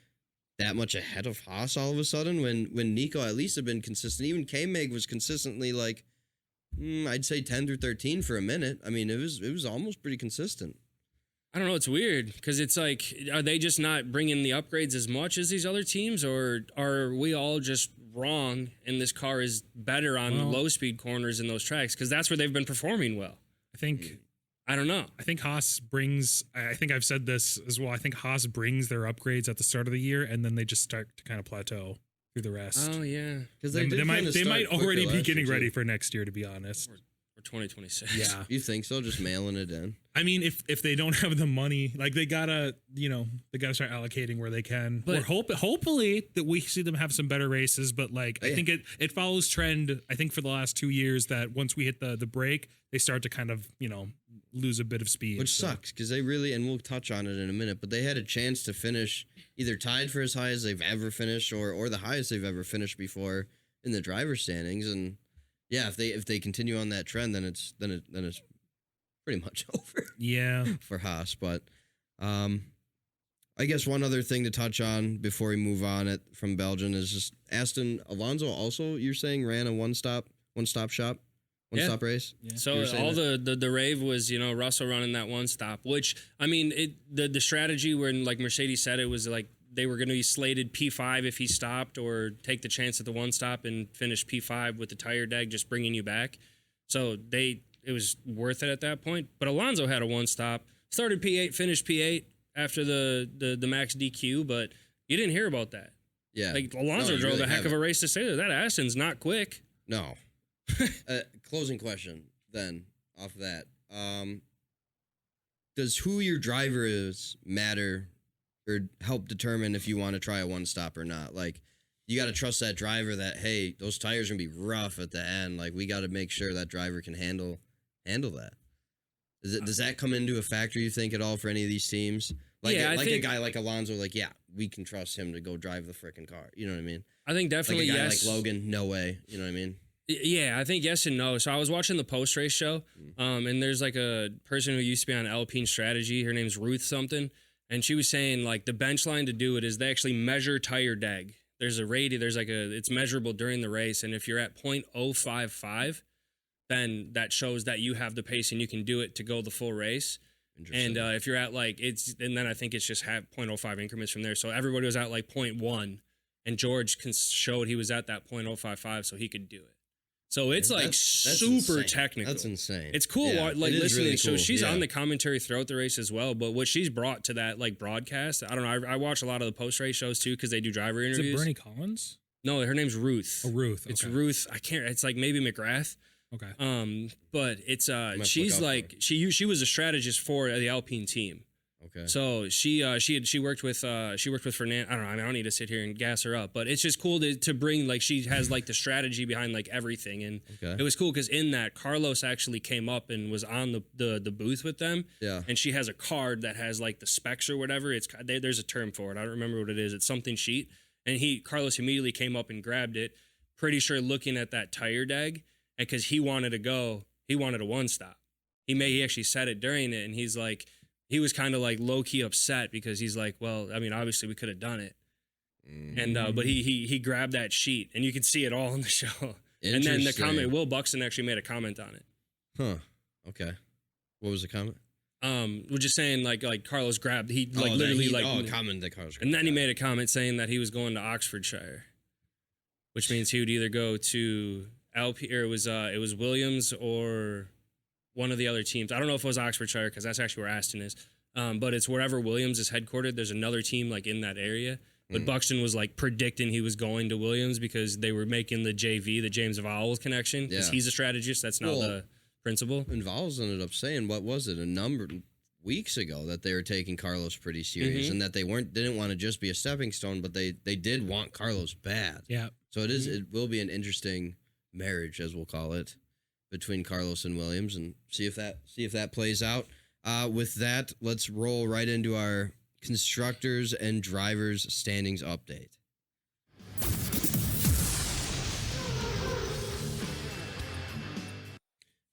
that much ahead of Haas all of a sudden when Nico at least have been consistent? Even K-Meg was consistently like, I'd say 10 through 13 for a minute. I mean, it was almost pretty consistent. I don't know. It's weird because it's like, are they just not bringing the upgrades as much as these other teams, or are we all just wrong and this car is better on low speed corners in those tracks? Because that's where they've been performing well. I think I don't know. I think Haas brings. I think I've said this as well. I think Haas brings their upgrades at the start of the year, and then they just start to kind of plateau through the rest. Oh yeah, Because They might already be getting ready for next year, to be honest. for 2026. Yeah. You think so? Just mailing it in? I mean, if they don't have the money, like they gotta start allocating where they can. But- Hopefully that we see them have some better races. But like, I think it follows trend. I think for the last 2 years that once we hit the break, they start to kind of lose a bit of speed. Which sucks because they really, and we'll touch on it in a minute, but they had a chance to finish either tied for as high as they've ever finished or the highest they've ever finished before in the driver's standings. And yeah, if they continue on that trend, then it's pretty much over. Yeah. For Haas. But I guess one other thing to touch on before we move on from Belgium is just Alonso also, you're saying, ran a one-stop one-stop shop, Yeah. one-stop race. Yeah. So You were saying all the rave was, Russell running that one stop, which I mean, the strategy when like Mercedes said it was like they were going to be slated P5 if he stopped or take the chance at the one stop and finish P5 with the tire deg just bringing you back. So it was worth it at that point. But Alonso had a one stop, started P8, finished P8 after the max DQ, but you didn't hear about that. Yeah. Like Alonso No, you drove really a heck of haven't. a race to say that Aston's not quick. No. Closing question then off of that. Does who your driver is matter or help determine if you want to try a one stop or not? Like, you got to trust that driver that, hey, those tires are going to be rough at the end. Like, we got to make sure that driver can handle that. Does that come into a factor, you think, at all for any of these teams? Like, Yeah, I a think- guy like Alonso, like, yeah, we can trust him to go drive the freaking car. You know what I mean? I think definitely Like a guy yes. like Logan, no way. You know what I mean? Yeah, I think yes and no. So I was watching the post race show, Mm. and there's like a person who used to be on Alpine Strategy. Her name's Ruth something, and she was saying like the bench line to do it is they actually measure tire deg. There's a radius. There's like it's measurable during the race, and if you're at 0.055, then that shows that you have the pace and you can do it to go the full race. Interesting. And if you're at and then I think it's just 0.05 increments from there. So everybody was at like 0.1, and George showed he was at that 0.055, so he could do it. So it's like That's super insane. technical. That's insane. It's cool, Yeah, like it is listening. really So cool. she's Yeah. on the commentary throughout the race as well. But what she's brought to that like broadcast, I don't know. I watch a lot of the post race shows too because they do driver Is interviews. it Bernie Collins? No, her name's Ruth. Oh, Ruth. It's okay. Ruth. I can't. It's like maybe McGrath. Okay. But it's to look she's out like she was a strategist for the Alpine team. Okay. So she worked with Fernando. I don't know. I mean, I don't need to sit here and gas her up, but it's just cool to bring like she has like the strategy behind like everything, and Okay. it was cool because in that Carlos actually came up and was on the booth with them. Yeah. And she has a card that has like the specs or whatever. There's a term for it. I don't remember what it is. It's something sheet, and Carlos immediately came up and grabbed it. Pretty sure looking at that tire deg, and because he wanted a one stop. He actually said it during it, and he's like. He was kind of like low key upset because he's like, well, I mean, obviously we could have done it, and but he grabbed that sheet, and you can see it all in the show. And then the comment, Interesting. Will Buxton actually made a comment on it. Huh. Okay. What was the comment? We're just saying like Carlos grabbed comment that Carlos. and then he made a comment saying that he was going to Oxfordshire, which means he would either go to LP or it was Williams or one of the other teams. I don't know if it was Oxfordshire because that's actually where Aston is. But it's wherever Williams is headquartered. There's another team like in that area. But Buxton was like predicting he was going to Williams because they were making the JV, the James Vowles connection. Because Yeah. he's a strategist. That's not Well, the principal. And Vowles ended up saying, what was it, a number weeks ago that they were taking Carlos pretty serious Mhm. and that they didn't want to just be a stepping stone, but they did want Carlos bad. Yeah. So it will be an interesting marriage, as we'll call it, between Carlos and Williams, and see if that plays out. With that, let's roll right into our constructors and drivers standings update.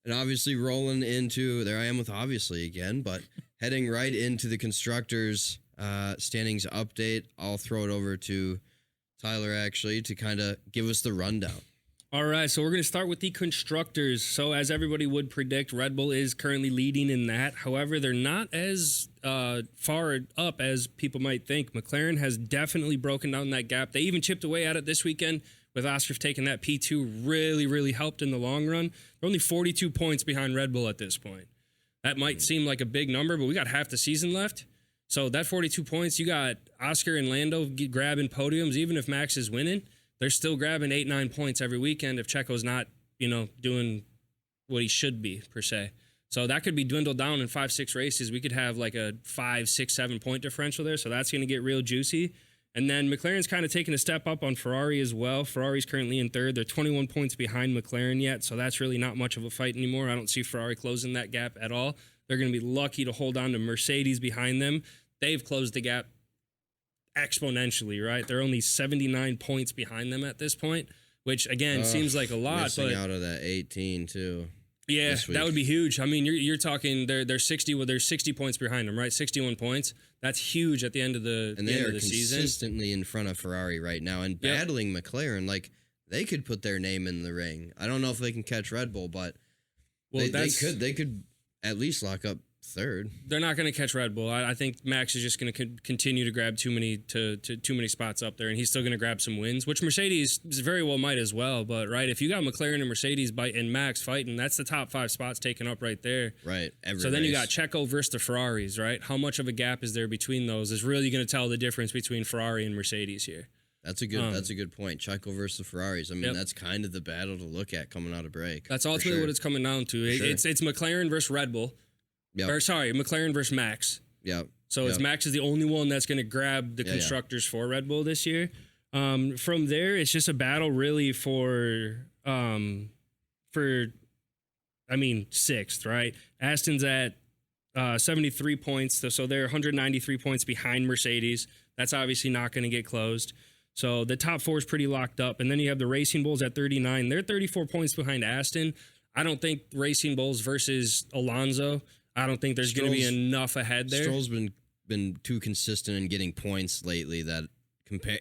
And obviously rolling into, there I am with obviously again, but heading right into the constructors standings update. I'll throw it over to Tyler actually to kind of give us the rundown. All right, so we're going to start with the constructors. So as everybody would predict, Red Bull is currently leading in that. However, they're not as far up as people might think. McLaren has definitely broken down that gap. They even chipped away at it this weekend with Oscar taking that P2. Really, really helped in the long run. They're only 42 points behind Red Bull at this point. That might seem like a big number, but we got half the season left. So that 42 points, you got Oscar and Lando grabbing podiums, even if Max is winning. They're still grabbing 8-9 points every weekend if Checo's not, doing what he should be, per se. So that could be dwindled down in 5-6 races. We could have like a 5, 6, 7 point differential there. So that's going to get real juicy. And then McLaren's kind of taking a step up on Ferrari as well. Ferrari's currently in third. They're 21 points behind McLaren yet. So that's really not much of a fight anymore. I don't see Ferrari closing that gap at all. They're going to be lucky to hold on to Mercedes behind them. They've closed the gap exponentially, right? They're only 79 points behind them at this point, which again seems like a lot, missing but out of that 18 too. yeah, this week. that would be huge. I mean, you're talking they're 60. Well, they're 60 points behind them, right? 61 points. That's huge at the end of the And the they end are of the season. consistently in front of Ferrari right now and Yep. battling McLaren. Like they could put their name in the ring. I don't know if they can catch Red Bull, but Well, they could at least lock up third. They're not going to catch Red Bull. I think Max is just going to continue to grab too many spots up there, and he's still going to grab some wins, which Mercedes very well might as well. But right, if you got McLaren and Mercedes and Max fighting, that's the top 5 spots taken up right there. Right. So then you got Checo versus the Ferraris, right? How much of a gap is there between those is really going to tell the difference between Ferrari and Mercedes here. That's a good point. Checo versus the Ferraris. I mean, that's kind of the battle to look at coming out of break. That's ultimately what it's coming down to. It's McLaren versus Red Bull. Yep. Or sorry, McLaren versus Max. Yeah. So it's Max is the only one that's going to grab the constructors for Red Bull this year. From there, it's just a battle really for 6th, right? Aston's at 73 points, so they're 193 points behind Mercedes. That's obviously not going to get closed. So the top 4 is pretty locked up. And then you have the Racing Bulls at 39. They're 34 points behind Aston. I don't think Racing Bulls versus Alonso, I don't think there's going to be enough ahead there. Stroll's been too consistent in getting points lately that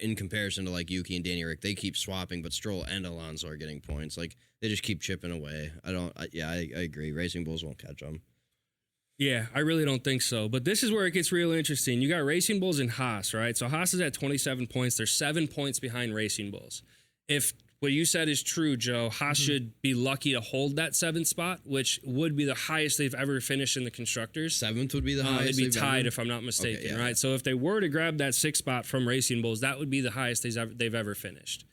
in comparison to like Yuki and Danny Rick, they keep swapping, but Stroll and Alonso are getting points. Like they just keep chipping away. I agree. Racing Bulls won't catch them. Yeah, I really don't think so. But this is where it gets real interesting. You got Racing Bulls and Haas, right? So Haas is at 27 points. They're 7 points behind Racing Bulls. If what you said is true, Joe, Haas should be lucky to hold that 7th spot, which would be the highest they've ever finished in the Constructors. 7th would be the highest. It'd be tied if I'm not mistaken, right? So if they were to grab that 6th spot from Racing Bulls, that would be the highest they've ever finished.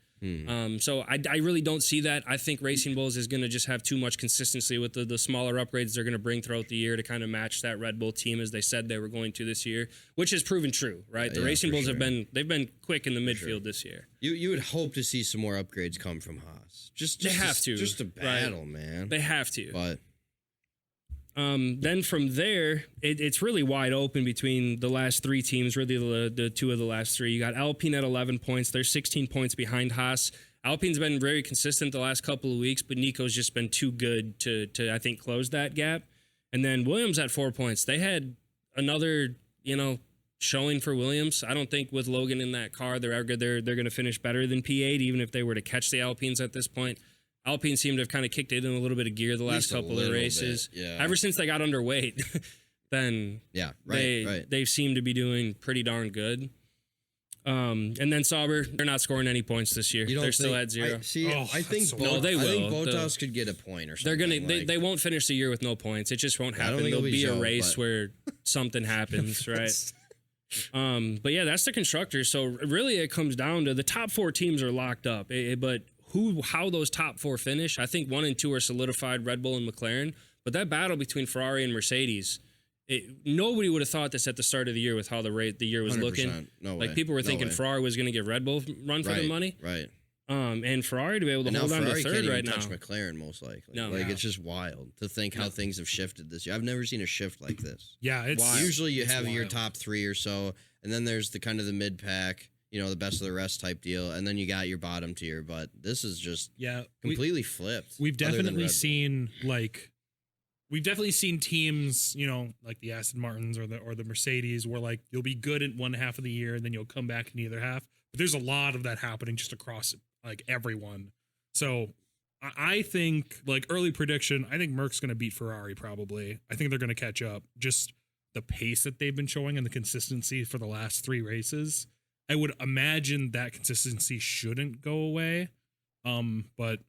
So I really don't see that. I think Racing Bulls is going to just have too much consistency with the smaller upgrades they're going to bring throughout the year to kind of match that Red Bull team as they said they were going to this year, which has proven true, right? The Racing Bulls have been quick in the midfield this year. You would hope to see some more upgrades come from Haas. Just a battle, right? Man. They have to. But then from there, it's really wide open between the last 3 teams, really the 2 of the last 3. You got Alpine at 11 points. They're 16 points behind Haas. Alpine's been very consistent the last couple of weeks, but Nico's just been too good to I think, close that gap. And then Williams at 4 points. They had another, showing for Williams. I don't think with Logan in that car, they're going to finish better than P8, even if they were to catch the Alpines at this point. Alpine seemed to have kind of kicked it in a little bit of gear the last couple of races. Ever since they got underweight, then they seem to be doing pretty darn good. And then Sauber, they're not scoring any points this year. They're still at 0. I think they will. I think Bottas could get a point or something. They won't finish the year with no points. It just won't happen. There'll be a race where something happens, right? But yeah, that's the Constructors. So really, it comes down to the top 4 teams are locked up, but how those top 4 finish, I think 1 and 2 are solidified, Red Bull and McLaren. But that battle between Ferrari and Mercedes, nobody would have thought this at the start of the year with how the year was looking. No way. Like people were thinking Ferrari was going to give Red Bull run for the money. Right. And Ferrari to be able to hold on to Ferrari third can't right even now. touch McLaren most likely. No. It's just wild to think how things have shifted this year. I've never seen a shift like this. Yeah, it's wild. Usually you have your top 3 or so, and then there's the kind of the mid pack, the best of the rest type deal, and then you got your bottom tier. But this is just completely flipped. We've definitely seen teams, like the Aston Martins or the Mercedes, where like you'll be good in one half of the year and then you'll come back in the other half. But there's a lot of that happening just across like everyone. So I think, like early prediction, I think Merck's going to beat Ferrari probably. I think they're going to catch up. Just the pace that they've been showing and the consistency for the last 3 races. I would imagine that consistency shouldn't go away. But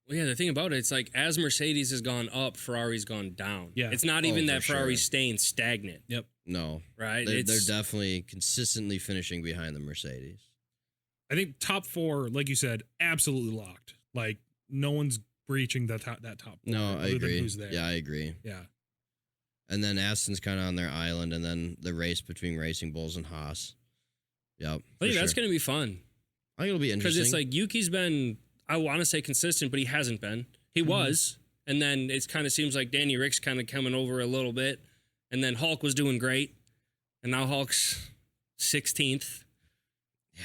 well, yeah, the thing about it, it's like as Mercedes has gone up, Ferrari's gone down. Yeah. It's not even that Ferrari's staying stagnant. Yep. No. Right? They're definitely consistently finishing behind the Mercedes. I think top 4, like you said, absolutely locked. Like no one's breaching that top 4. No, I agree. Who's there. Yeah, I agree. Yeah. And then Aston's kind of on their island, and then the race between Racing Bulls and Haas. Yep. I think that's going to be fun. I think it'll be interesting. Because it's like Yuki's been, I want to say consistent, but he hasn't been. He was. And then it kind of seems like Danny Rick's kind of coming over a little bit. And then Hulk was doing great. And now Hulk's 16th. Yeah.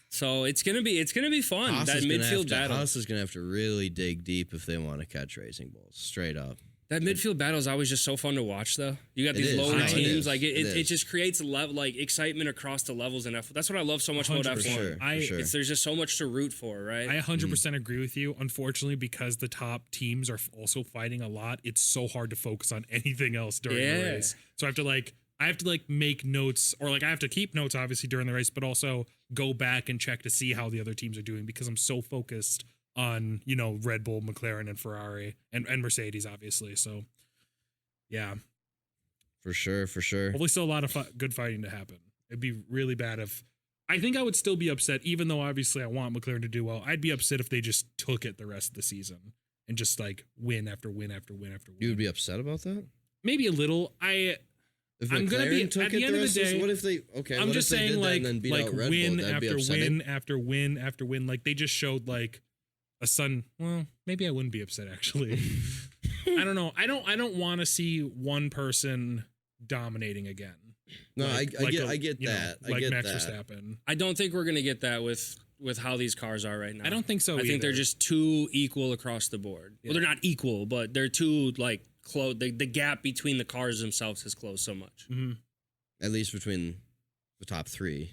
So it's gonna be fun. That midfield battle. Haas is gonna have to really dig deep if they want to catch Racing Bulls. Straight up. That midfield battle is always just so fun to watch, though. You got these lower teams, like it just creates excitement across the levels in F1. That's what I love so much about F1. There's just so much to root for, right? I 100% agree with you. Unfortunately, because the top teams are also fighting a lot, it's so hard to focus on anything else during the race. So I have to make notes, or I have to keep notes obviously during the race, but also go back and check to see how the other teams are doing because I'm so focused on, Red Bull, McLaren, and Ferrari, and Mercedes, obviously. So, yeah. For sure. Hopefully still a lot of good fighting to happen. It'd be really bad if... I think I would still be upset, even though obviously I want McLaren to do well. I'd be upset if they just took it the rest of the season and just, win after win after win after win. You would be upset about that? Maybe a little. If I'm going to be... At the end of the day... What if they... Okay, I'm just saying, win after win after win after win. They just showed, a sudden, well, maybe I wouldn't be upset actually. I don't know. I don't want to see one person dominating again. No, I get that. I get Max that. Verstappen. I don't think we're gonna get that with how these cars are right now. I don't think so. I think they're just too equal across the board. Yeah. Well, they're not equal, but they're too close. The gap between the cars themselves has closed so much. Mm-hmm. At least between the top three.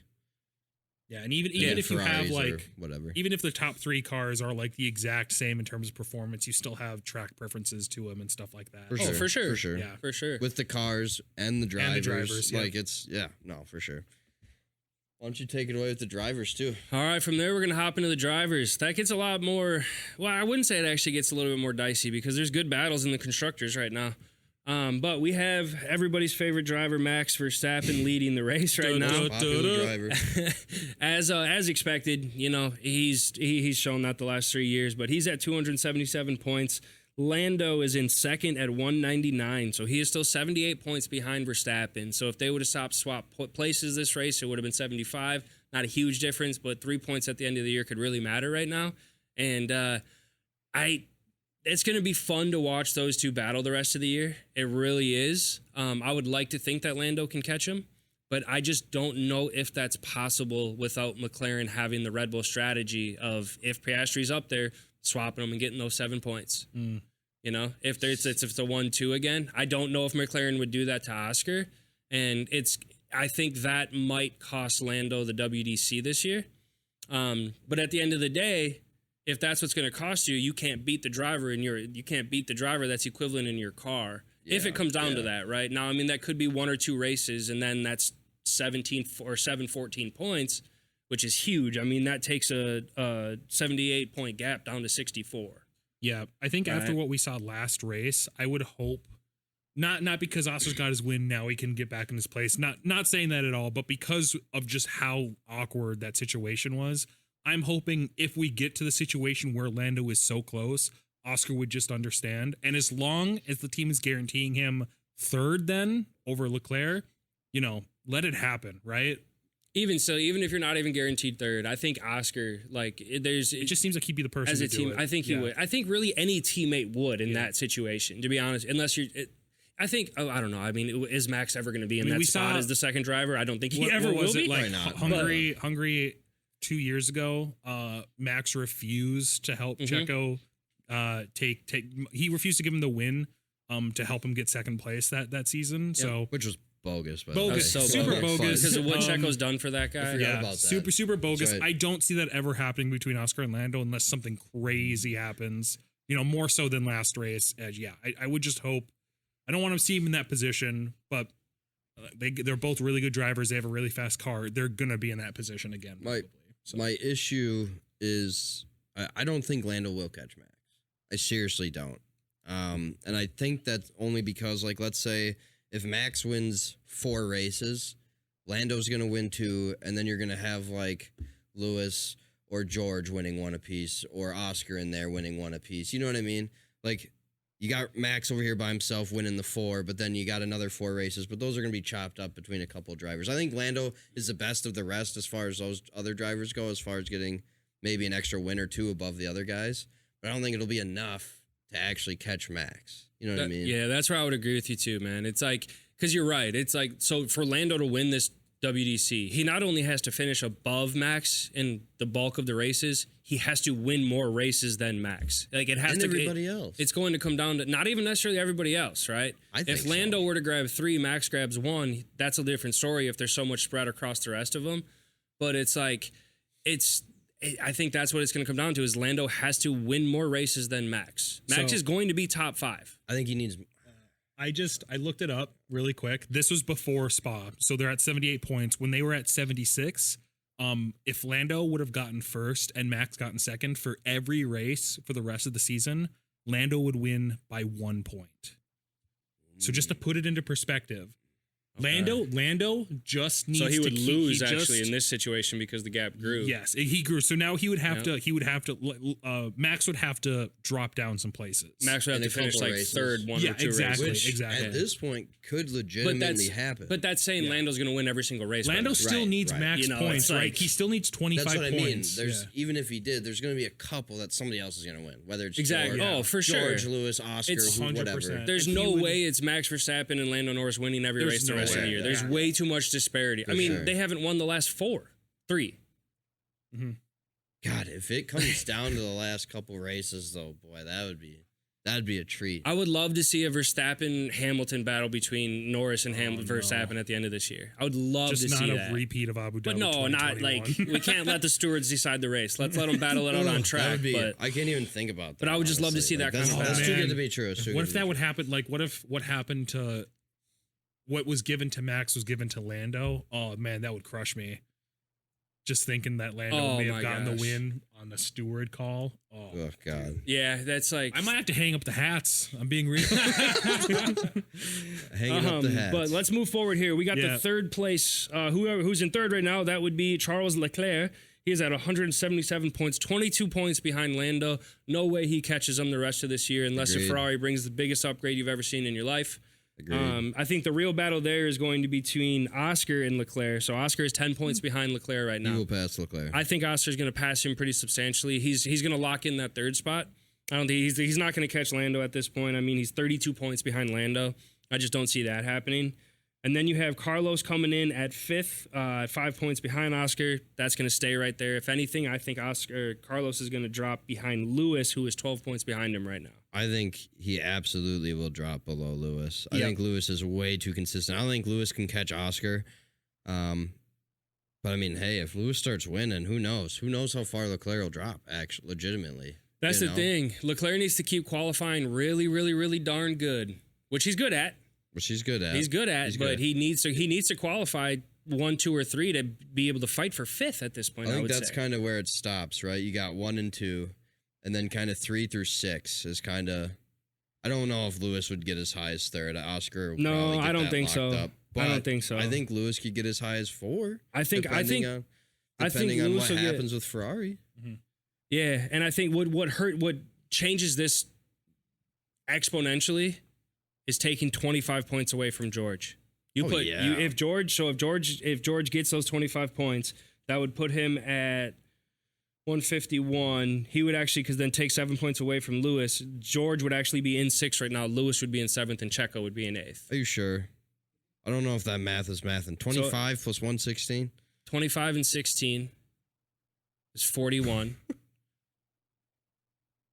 Yeah, and even if Ferraris you have whatever, even if the top three cars are the exact same in terms of performance, you still have track preferences to them and stuff like that. For sure. Yeah, for sure. With the cars and the drivers, yeah. For sure. Why don't you take it away with the drivers too? All right, from there we're gonna hop into the drivers. That gets a lot more. Well, I wouldn't say it actually gets a little bit more dicey because there's good battles in the constructors right now. But we have everybody's favorite driver, Max Verstappen, leading the race right now. Popular driver. As expected, he's shown that the last 3 years, but he's at 277 points. Lando is in second at 199, so he is still 78 points behind Verstappen. So if they would have swapped places this race, it would have been 75. Not a huge difference, but 3 points at the end of the year could really matter right now. And it's going to be fun to watch those two battle the rest of the year. It really is. I would like to think that Lando can catch him, but I just don't know if that's possible without McLaren having the Red Bull strategy of if Piastri's up there, swapping them and getting those 7 points. If it's a 1-2 again, I don't know if McLaren would do that to Oscar, and I think that might cost Lando the WDC this year. But at the end of the day, if that's what's going to cost you, you can't beat the driver that's equivalent in your car. If it comes down to that, right? Now, that could be 1 or 2 races, and then that's 14 points, which is huge. That takes a 78-point gap down to 64. Yeah, I think after what we saw last race, I would hope, not because Oscar's got his win, now he can get back in his place. Not saying that at all, but because of just how awkward that situation was, I'm hoping if we get to the situation where Lando is so close, Oscar would just understand. And as long as the team is guaranteeing him third then over Leclerc, let it happen, right? Even so, even if you're not even guaranteed third, I think Oscar, it just seems like he'd be the person as a to team. do it. I think he would. I think really any teammate would in that situation, to be honest, unless you're... I think, I don't know. Is Max ever going to be in that spot as the second driver? I don't think he ever will be. Hungary 2 years ago, Max refused to help Checo he refused to give him the win to help him get second place that season. So which was bogus. Bogus. So super bogus. Because of what Checo's done for that guy. About that. Super bogus. Right. I don't see that ever happening between Oscar and Lando unless something crazy happens. More so than last race. I would just hope. I don't want to see him in that position, but they're both really good drivers. They have a really fast car. They're going to be in that position again. My issue is I don't think Lando will catch Max. I seriously don't. And I think that's only because, let's say if Max wins 4 races, Lando's going to win 2, and then you're going to have, Lewis or George winning 1 apiece, or Oscar in there winning 1 apiece. You know what I mean? You got Max over here by himself winning the 4, but then you got another 4 races, but those are going to be chopped up between a couple of drivers. I think Lando is the best of the rest as far as those other drivers go, as far as getting maybe an extra win or 2 above the other guys. But I don't think it'll be enough to actually catch Max. You know what I mean? Yeah, that's where I would agree with you too, man. It's because you're right. It's so for Lando to win this WDC. He not only has to finish above Max in the bulk of the races, he has to win more races than Max. Like it has And to everybody else. It's going to come down to not even necessarily everybody else, right? I think if Lando so. were to grab 3, Max grabs 1, that's a different story if there's so much spread across the rest of them. But it's like I think that's what it's going to come down to is Lando has to win more races than Max. Max So- is going to be top 5. I think he needs. I looked it up really quick. This was before Spa. So they're at 78 points. When they were at 76, if Lando would have gotten first and Max gotten second for every race for the rest of the season, Lando would win by 1 point. So just to put it into perspective, Lando just needs to So he would lose he actually just- in this situation because the gap grew. Yes, he grew. So now he would have to Max would have to drop down some places. Max would have In to a finish couple like races. third, 1 Yeah, or 2 exactly. races. Which at this point could legitimately happen. But that's saying Lando's going to win every single race. Lando by still Right, needs right. max You know, points, it's right? like- He still needs 25 That's what I mean. points. There's Yeah. even if he did, there's going to be a couple that somebody else is going to win. Whether it's Exactly. George, Oh, for sure. George, Lewis, Oscar, It's who- 100%. whatever. There's If no he would- way it's Max Verstappen and Lando Norris winning every There's race the no rest of the way. year. There's Yeah. way too much disparity. I mean, sure. they haven't won the last 3. God, if it comes down to the last couple races, though, boy, that'd be a treat. I would love to see a Verstappen-Hamilton battle between Norris and no. Verstappen at the end of this year. I would love Just to not see a that. repeat of Abu Dhabi. But no, not like 2021. we can't let the stewards decide the race. Let's let them battle it out on That track. would be. But I can't even think about that. But I would just love to honestly. see that that's, kind of That's battle. too good Man. to be true. It's too What good if to that be would true. happen? Like, what happened to what was given to Max was given to Lando? Oh man, that would crush me. Just thinking that Lando Oh, may my have gotten gosh. the win on the steward call. Oh, Oh God, yeah, that's like I might have to hang up the hats. I'm being real. hanging up the hats. But let's move forward here. We got Yeah. the third place. Who's in third right now? That would be Charles Leclerc. He is at 177 points, 22 points behind Lando. No way he catches him the rest of this year unless a Agreed. Ferrari brings the biggest upgrade you've ever seen in your life. Agreed. I think the real battle there is going to be between Oscar and Leclerc. So Oscar is 10 points behind Leclerc right He now. will pass Leclerc. I think Oscar's going to pass him pretty substantially. He's going to lock in that third spot. I don't think he's not going to catch Lando at this point. I mean, he's 32 points behind Lando. I just don't see that happening. And then you have Carlos coming in at 5th, 5 points behind Oscar. That's going to stay right there. If anything, I think Carlos is going to drop behind Lewis, who is 12 points behind him right now. I think he absolutely will drop below Lewis. I Yep. think Lewis is way too consistent. I don't think Lewis can catch Oscar. But I mean, hey, if Lewis starts winning, who knows? Who knows how far Leclerc will drop, actually, legitimately. That's you the know? thing. Leclerc needs to keep qualifying really, really, really darn good, which he's good at. Which he's good at. He's good at, He's but good. he needs to qualify 1, 2, or 3 to be able to fight for 5th at this point. I I, think would that's say. kind of where it stops, right? You got 1 and 2, and then kind of 3 through 6 is kind of. I don't know if Lewis would get as high as 3rd. Oscar. Would No, probably get I don't that think locked so. Up. I don't But think so. I think Lewis could get as high as 4. I think depending on Lewis what will get- happens with Ferrari. Yeah, and I think what changes this exponentially is taking 25 points away from George. If George gets those 25 points, that would put him at 151. He would actually, because then take 7 points away from Lewis. George would actually be in 6th right now. Lewis would be in 7th, and Checo would be in 8th. Are you sure? I don't know if that math is mathing. 25 plus 116? 25 and 16 is 41.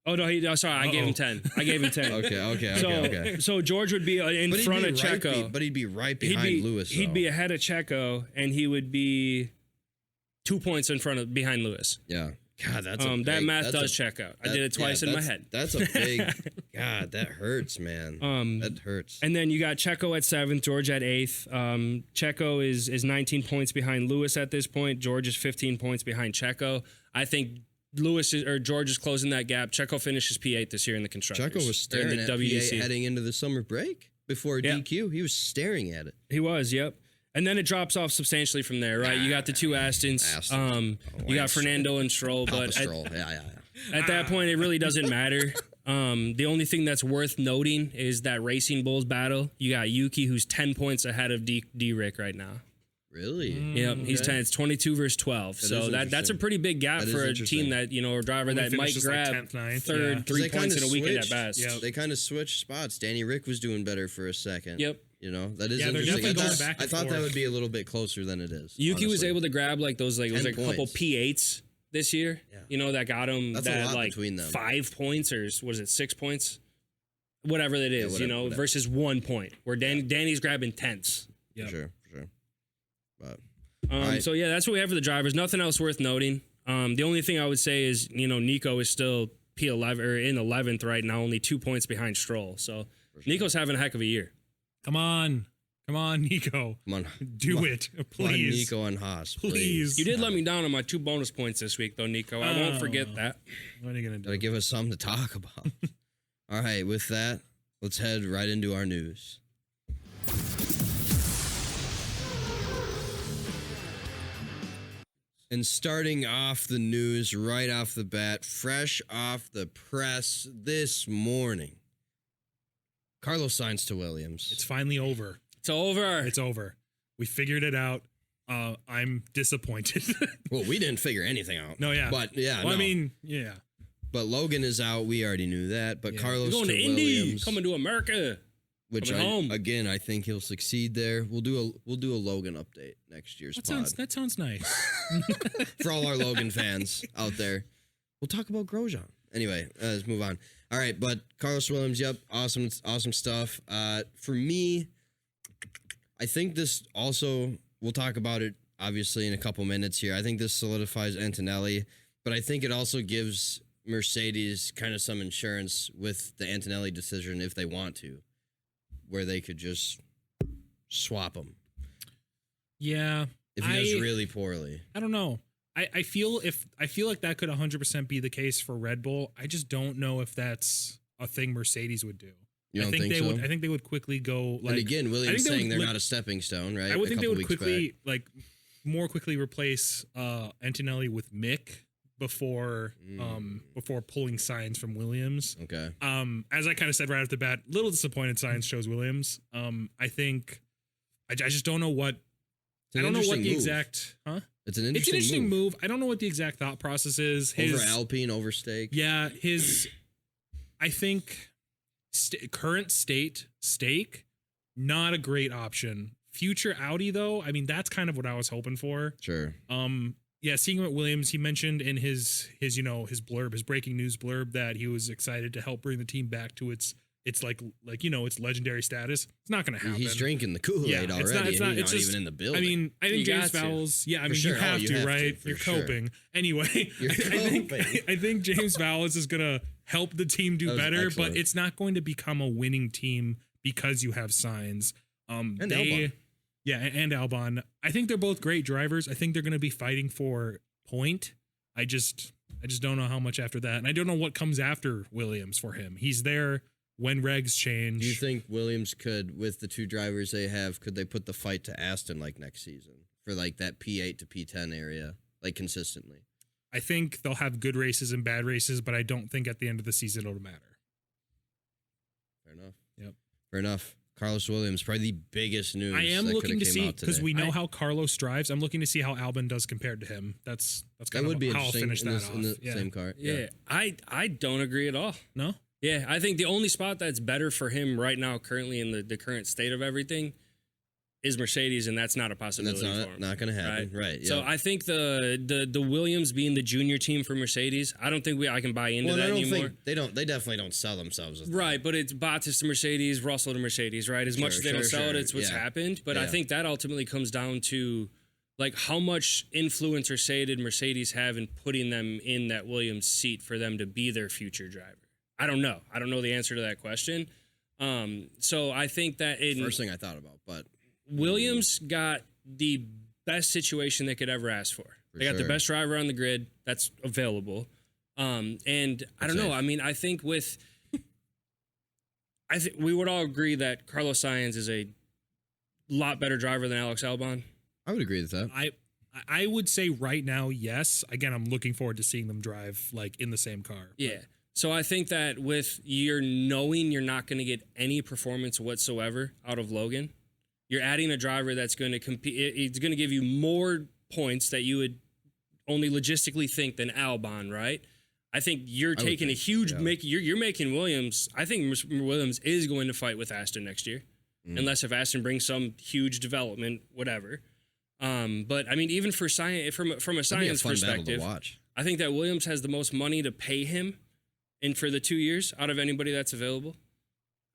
Oh no! Sorry, I gave him 10. I gave him 10. Okay. So George would be in But he'd front be of right Checo. but he'd be right behind Lewis. He'd though. be ahead of Checo, and he would be 2 points behind Lewis. Yeah. God, that's a That big- math that's does a- check out. I that- did it twice in my that's- head. That's a big. God, that hurts, man. That hurts. And then you got Checo at 7th, George at 8th. Checo is 19 points behind Lewis at this point. George is 15 points behind Checo. I think George is closing that gap. Checo finishes P8 this year in the Constructors. Checo was staring in at the WDC. P8 heading into the summer break before Yeah. DQ. He was staring at it. He was, yep. And then it drops off substantially from there, right? You got the 2 Astons. You got Fernando and Stroll, Papa but Stroll. Yeah. at that point, it really doesn't matter. The only thing that's worth noting is that Racing Bulls battle. You got Yuki, who's 10 points ahead of D-Rick right now. Really? Yep, he's 10. It's 22 versus 12. That so is that's a interesting. pretty big gap That is for a interesting. team that, or a driver Only that might finishes like grab 10th, 9th, third, yeah. 3 They points kinda in a weekend at switched. best. Yep. They kind of switched spots. Danny Rick was doing better for a second. Yep. You know, that is Yeah, they're interesting. definitely going back I and thought that forth. would be a little bit closer than it is. Yuki was honestly. able to grab like those like it was 10 like a couple points. P8s this year. Yeah. You know, that got him That's a that lot like between them. 5 points or was it 6 points? Whatever that is, whatever, whatever. versus 1 point where Danny's grabbing tenths. Yep. For sure. But So yeah, that's what we have for the drivers. Nothing else worth noting. The only thing I would say is, Nico is still P11 or in 11th right now, only 2 points behind Stroll. So Nico's having a heck of a year. Come on, Nico. come on, Do it, Come on, please. Nico and Haas, Please. You did let me down on my 2 bonus points this week, though, Nico. I won't forget that. What are you gonna do? Gotta give us something to talk about. All right, with that, let's head right into our news. And starting off the news right off the bat, fresh off the press this morning, Carlos Sainz to Williams. It's finally over. It's over. It's over. We figured it out. I'm disappointed. Well, we didn't figure anything out. No, yeah. But yeah, Well, no. I mean, yeah. But Logan is out. We already knew that. But Yeah. Carlos Going to to Indy, Williams, coming to America. which coming home. again, I think he'll succeed there. We'll do a Logan update next year's pod. That sounds nice. For all our Logan fans out there. We'll talk about Grosjean. Anyway, let's move on. All right, but Carlos Williams, yep, awesome stuff. For me, I think this also, we'll talk about it obviously in a couple minutes here. I think this solidifies Antonelli, but I think it also gives Mercedes kind of some insurance with the Antonelli decision if they want to, where they could just swap him Yeah. if he does really poorly. I don't know. I feel like that could 100% be the case for Red Bull. I just don't know if that's a thing Mercedes would do. You don't I think think they so? would. I think they would quickly go like. And again, I Williams think they saying would they're not a stepping stone, right? I would A think they couple would weeks quickly back. more quickly replace Antonelli with Mick before before pulling Sainz from Williams. Okay. As I kind of said right off the bat, little disappointed Sainz chose Williams. I think I just don't know what. It's an I don't know what interesting the move. exact. Huh? It's an It's an interesting, interesting move. I don't know what the exact thought process is. Over Alpine, over Stake. Yeah, I think current state stake, not a great option. Future Audi though, I mean that's kind of what I was hoping for. Sure. Yeah, seeing him at Williams, he mentioned in his blurb, his breaking news blurb, that he was excited to help bring the team back to its its legendary status. It's not going to happen. He's drinking the Kool-Aid Yeah, already, it's not- and he's not it's just- even in the building. I mean, I think You James got to. Vowles. Yeah, I For mean, sure. you have you to, have to, right? for You're sure. coping anyway. You're coping. I think James Vowles is gonna help the team do That was better, excellent. but it's not going to become a winning team because you have Sainz. And Albon. Yeah, and Albon. I think they're both great drivers. I think they're going to be fighting for point. I just don't know how much after that, and I don't know what comes after Williams for him. He's there when regs change. Do you think Williams could, with the two drivers they have, could they put the fight to Aston like next season for like that P8 to P10 area, like consistently? I think they'll have good races and bad races, but I don't think at the end of the season it'll matter. Fair enough. Yep. Fair enough. Carlos Williams, probably the biggest news. I am that looking coulda to came see out because today. we know how Carlos drives. I'm looking to see how Albon does compared to him. That's that kind would of be how I'll interesting finish in, that this, off. in the Yeah. same car. Yeah, I don't agree at all. No. Yeah, I think the only spot that's better for him right now, currently in the current state of everything, is Mercedes, and that's not a And possibility that's for him. not going to happen. Right. So yeah. I think the Williams being the junior team for Mercedes, I don't think I can buy into Well, that I don't anymore. think they definitely don't sell themselves as Right, but it's Bottas to Mercedes, Russell to Mercedes, right? As much Sure, as they don't sure, sell it, sure. it's what's Yeah. happened. But I Yeah. think that ultimately comes down to like how much influence or say did Mercedes have in putting them in that Williams seat for them to be their future driver? I don't know. I don't know the answer to that question. So I think that first thing I thought about, but Williams got the best situation they could ever ask for. They got the sure. best driver on the grid that's available. And I don't know. safe. I mean, I think we would all agree that Carlos Sainz is a lot better driver than Alex Albon. I would agree with that. I would say right now, yes. Again, I'm looking forward to seeing them drive like in the same car. Yeah. So I think that with your knowing you're not going to get any performance whatsoever out of Logan, you're adding a driver that's going to compete. It's going to give you more points that you would only logistically think than Albon, right? I think you're taking a huge yeah. you're making Williams. I think Williams is going to fight with Aston next year. unless if Aston brings some huge development, whatever. But I mean, even for science, from a That'd be a science fun battle to perspective, watch. I think that Williams has the most money to pay him, and for the 2 years out of anybody that's available.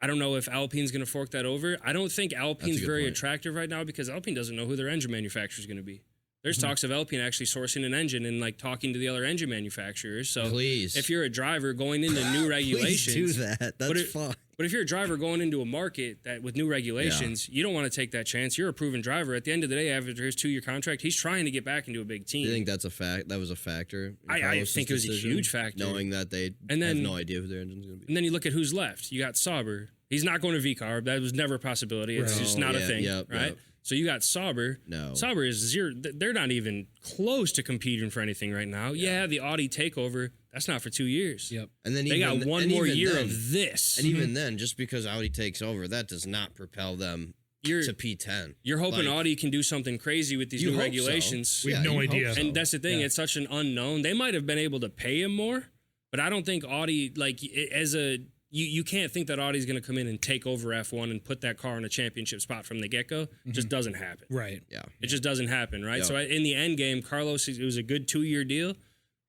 I don't know if Alpine's going to fork that over. I don't think Alpine's good very point. attractive right now because Alpine doesn't know who their engine manufacturer is going to be. There's talks of Alpine actually sourcing an engine and like talking to the other engine manufacturers. So Please. if you're a driver going into new regulations, Please do that. That's fun. But if you're a driver going into a market that with new regulations, you don't want to take that chance. You're a proven driver. At the end of the day, after his 2-year contract, he's trying to get back into a big team. Do you think that's a fact? That was a factor? in I Carlos's think it was a decision, huge factor. knowing that they And then- have no idea who their engine's going to be. And then you look at who's left. You got Sauber. He's not going to V-Carb. That was never a possibility. It's just not a thing, right? So you got Sauber. No. Sauber is zero. They're not even close to competing for anything right now. Yeah, the Audi takeover, that's not for 2 years. Yep. And then They got one more year of this. And even then, just because Audi takes over, that does not propel them to P10. You're hoping Like, Audi can do something crazy with these you new hope so. regulations. We have no you hope idea. so. And that's the thing. Yeah. It's such an unknown. They might have been able to pay him more, but I don't think Audi, like, as a... You can't think that Audi's going to come in and take over F1 and put that car in a championship spot from the get-go. It just doesn't happen. Right. Yeah. It just doesn't happen, right? Yeah. So in the end game, Carlos, it was a good 2-year deal.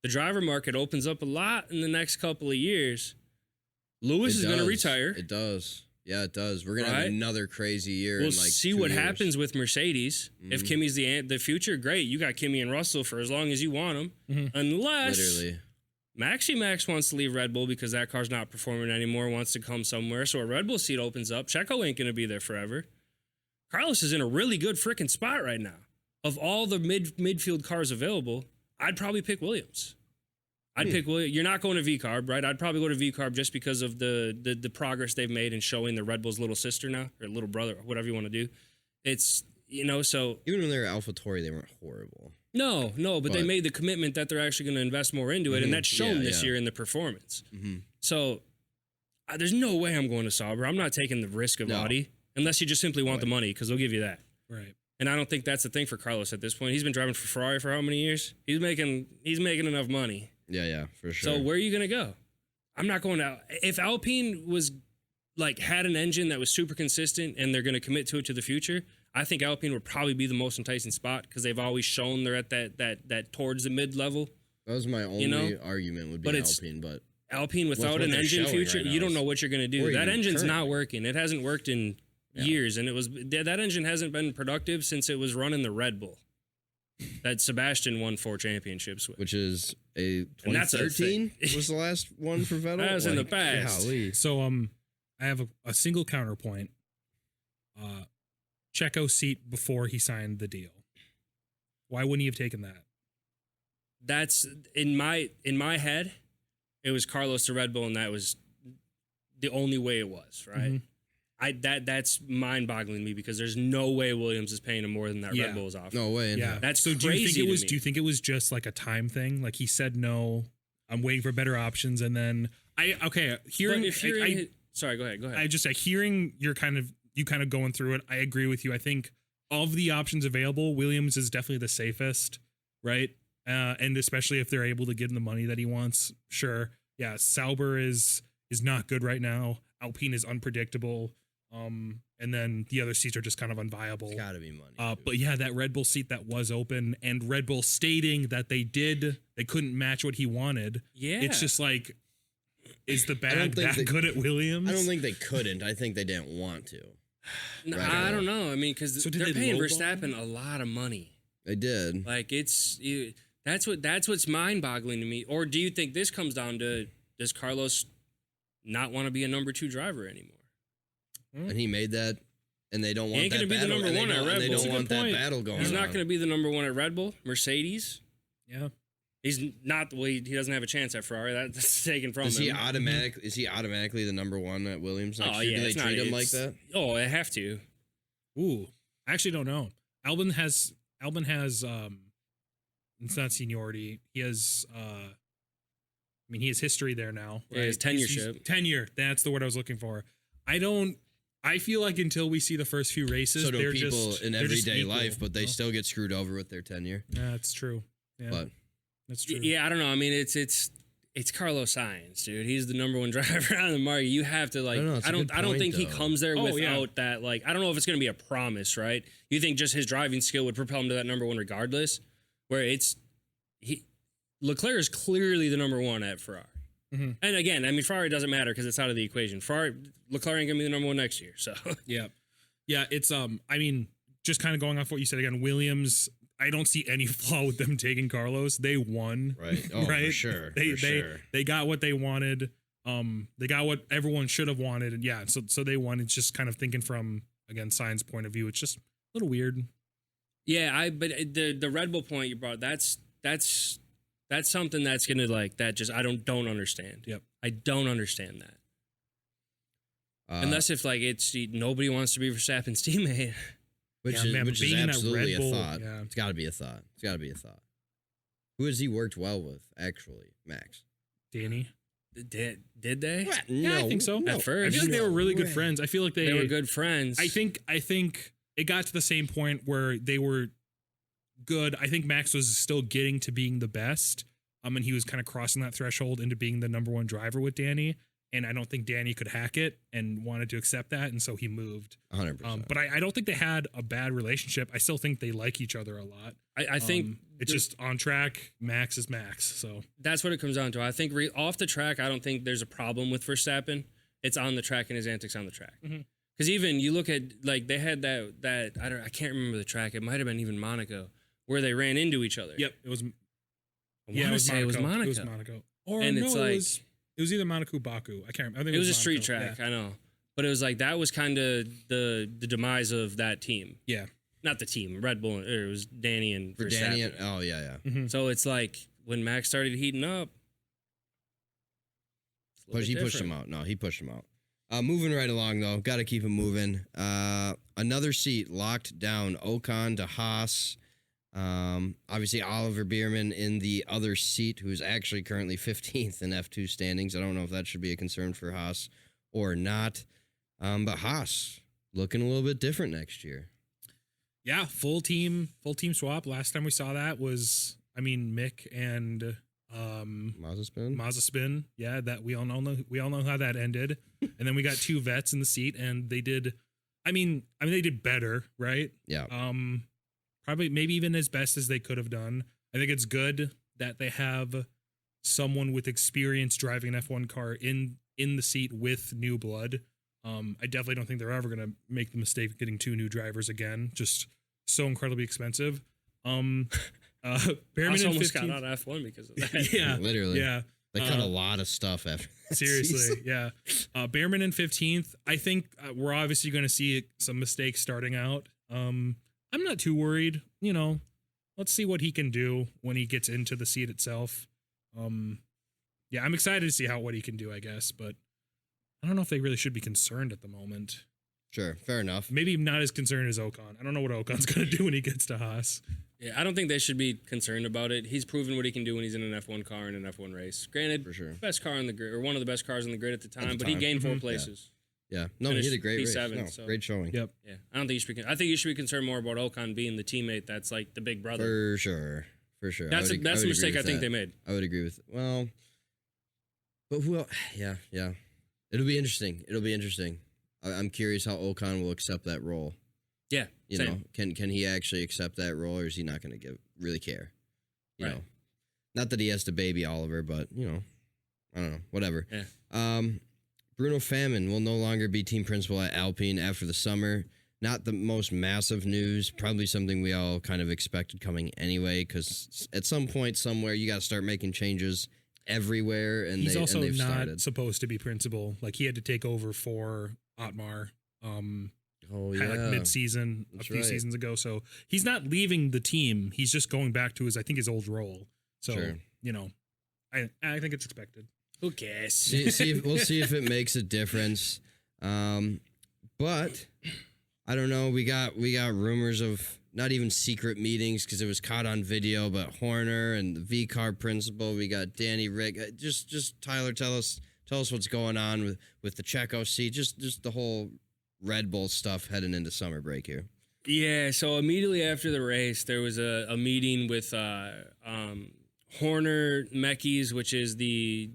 The driver market opens up a lot in the next couple of years. Lewis is going to retire. It does. Yeah, it does. We're going to have Right? another crazy year. We'll in like see 2 what years. happens with Mercedes. If Mhm. Kimmy's the future, great. You got Kimmy and Russell for as long as you want them. Unless Literally. Max wants to leave Red Bull because that car's not performing anymore, wants to come somewhere. So a Red Bull seat opens up. Checo ain't going to be there forever. Carlos is in a really good freaking spot right now. Of all the midfield cars available, I'd probably pick Williams. I'd pick Williams. You're not going to V-Carb, right? I'd probably go to V-Carb just because of the progress they've made in showing the Red Bull's little sister now, or little brother, or whatever you want to do. It's, so... Even when they were AlphaTauri, they weren't horrible. No, but they But- made the commitment that they're actually going to invest more into it, and that's shown this year in the performance. So there's no way I'm going to Sauber. I'm not taking the risk of No. Audi unless you just simply want the money, because they'll give you that. Right. And I don't think that's the thing for Carlos at this point. He's been driving for Ferrari for how many years? He's making enough money. Yeah, for sure. So where are you going to go? I'm not going to. If Alpine was had an engine that was super consistent and they're going to commit to it to the future, I think Alpine would probably be the most enticing spot because they've always shown they're at that towards the mid level. that was my only argument would be but it's- Alpine, but Alpine without what an they're engine showing future, right now you don't is- know what you're going to or do. That even engine's not currently. working. It hasn't worked in years, and that engine hasn't been productive since it was running the Red Bull that Sebastian won 4 championships with. which is a And that's a 2013 thing. was the last one for Vettel. That was in the past. golly. So I have a single counterpoint. Checo seat before he signed the deal. Why wouldn't he have taken that? That's in my head. It was Carlos to Red Bull, and that was the only way it was, right? That's mind-boggling to me because there's no way Williams is paying him more than that Yeah. Red Bull is offering. No way. Yeah. That's so do you think crazy it to was me. do you think it was just like a time thing? Like he said no, I'm waiting for better options, and then hearing But if you're in sorry, go ahead. I just hearing you kind of going through it, I agree with you. I think of the options available, Williams is definitely the safest, right? And especially if they're able to give him the money that he wants, sure. Yeah, Sauber is not good right now. Alpine is unpredictable. And then the other seats are just kind of unviable. It's got to be money. But yeah, that Red Bull seat that was open, and Red Bull stating that they couldn't match what he wanted. Yeah. It's just like, is the I bag don't think that they- good at Williams? I don't think they couldn't. I think they didn't want to. No, Right. I don't know. I mean, because So did they're they paying lowball Verstappen a lot of money. They did. Like that's what's mind-boggling to me. Or do you think this comes down to does Carlos not want to be a number 2 driver anymore? And he made that, and they don't He want ain't that gonna be the battle. number and they one at don't- Red and They Bull. don't That's a want good that point. battle going He's on. not going to be the number 1 at Red Bull, Mercedes. Yeah. He's not. Well, he doesn't have a chance at Ferrari. That's taken from Is him. he automatically the number 1 at Williams next Oh year? yeah, Do they it's not, treat him like it's- that? Oh, I have to. Ooh, I actually don't know. Albon has it's not seniority. He has he has history there now. Yeah, his tenureship. Tenure. That's the word I was looking for. I feel like until we see the first few races, So do they're people just in they're just everyday equal, life, but they you know? still get screwed over with their tenure. Yeah, that's true. Yeah, But that's true. Yeah, I don't know. I mean, it's it's Carlos Sainz, dude. He's the number one driver on the market. You have to like. I don't know, it's a good I don't point, think he though. comes there Oh, without that. Like, I don't know if it's going to be a promise, right? You think just his driving skill would propel him to that number one, regardless? Where Leclerc is clearly the number one at Ferrari. Mhm. And again, I mean, Ferrari doesn't matter because it's out of the equation. Leclerc ain't gonna be the number one next year. So Yeah. Yeah, it's I mean, just kind of going off what you said again, Williams, I don't see any flaw with them taking Carlos. They won. Right. Oh, right? for sure. They got what they wanted. They got what everyone should have wanted. And yeah, so they won. It's just kind of thinking from again Sainz's point of view. It's just a little weird. yeah, but the Red Bull point you brought, that's something that's gonna like that just I don't understand. Yep. I don't understand that. Unless if like it's nobody wants to be Verstappen's teammate. which Yeah, is man, which being is in that absolutely Red Bull, a thought. yeah. It's got to be a thought. It's got to be a thought. Who has he worked well with, actually, Max? Danny. Did they? Yeah, I think so. At I first. feel like they were really good way. friends. I feel like They were good friends. I think it got to the same point where they were good. I think Max was still getting to being the best. And he was kind of crossing that threshold into being the number one driver with Danny. And I don't think Danny could hack it and wanted to accept that. And so he moved. 100%. But I don't think they had a bad relationship. I still think they like each other a lot. I think It's just on track. Max is Max. So that's what it comes down to. I think off the track, I don't think there's a problem with Verstappen. It's on the track and his antics on the track. Because even you look at like they had that I can't remember the track. It might have been even Monaco where they ran into each other. yep, it was. I wanna say it was Monaco. It was Monaco. Or And no, it's it like- was either Monaco or Baku. I can't remember. I think It was a street Monaco. track. I know, but it was like that was kind of the demise of that team. Yeah. Not the team, Red Bull. Or it was Danny and For Verstappen. Danny, oh, yeah. So it's like when Max started heating up. it's a little But he bit pushed him different. out. No, he pushed him out. Moving right along, though. Got to keep him moving. Another seat locked down. Ocon to Haas. Obviously, Oliver Bierman in the other seat, who's actually currently 15th in F2 standings. I don't know if that should be a concern for Haas or not. But Haas looking a little bit different next year. Yeah, full team swap. Last time we saw that was, Mick and Mazepin. Yeah, that we all know how that ended. And then we got two vets in the seat, and they did. They did better, right? Yeah. Probably maybe even as best as they could have done. I think it's good that they have someone with experience driving an F1 car in the seat with new blood. I definitely don't think they're ever going to make the mistake of getting two new drivers again. Just so incredibly expensive. Behrman Haas in almost 15th. got out of F1 because of that. Yeah, Literally. yeah. They cut a lot of stuff after that Seriously, season. yeah. Behrman in 15th. I think we're obviously going to see some mistakes starting out. I'm not too worried. Let's see what he can do when he gets into the seat itself. Yeah, I'm excited to see what he can do, I guess, but I don't know if they really should be concerned at the moment. Sure, fair enough. Maybe not as concerned as Ocon. I don't know what Ocon's going to do when he gets to Haas. Yeah, I don't think they should be concerned about it. He's proven what he can do when he's in an F1 car in an F1 race. Granted, For sure. best car on the grid, or one of the best cars on the grid at the time, the but he time. gained 4 Mhm. places. Yeah. No, he Finished did a great race. P7, No, so- great showing. Yep. Yeah, I don't think you should be. I think you should be concerned more about Ocon being the teammate that's like the big brother. For sure. For sure. That's I a would that's a agree mistake I with think that. they made. I would agree with. Well, but who else? Yeah. It'll be interesting. I'm curious how Ocon will accept that role. Yeah, You same. know, can he actually accept that role, or is he not going to really care? You Right. know, not that he has to baby Oliver, but I don't know, whatever. Yeah. Bruno Famin will no longer be team principal at Alpine after the summer. Not the most massive news, probably something we all kind of expected coming anyway, because at some point somewhere you got to start making changes everywhere, and He's also they've not started. supposed to be principal. Like, he had to take over for Otmar. Oh Had, yeah, mid-season That's a few right. seasons ago. So he's not leaving the team. He's just going back to his old role. So, Sure. I think it's expected. Who cares? We'll see if it makes a difference. But I don't know. We got rumors of not even secret meetings because it was caught on video, but Horner and the V-Car principal. We got Danny Rick. Just Tyler, tell us what's going on with the Checo seat. Just the whole Red Bull stuff heading into summer break here. Yeah, so immediately after the race, there was a meeting with Horner Meckies, which is the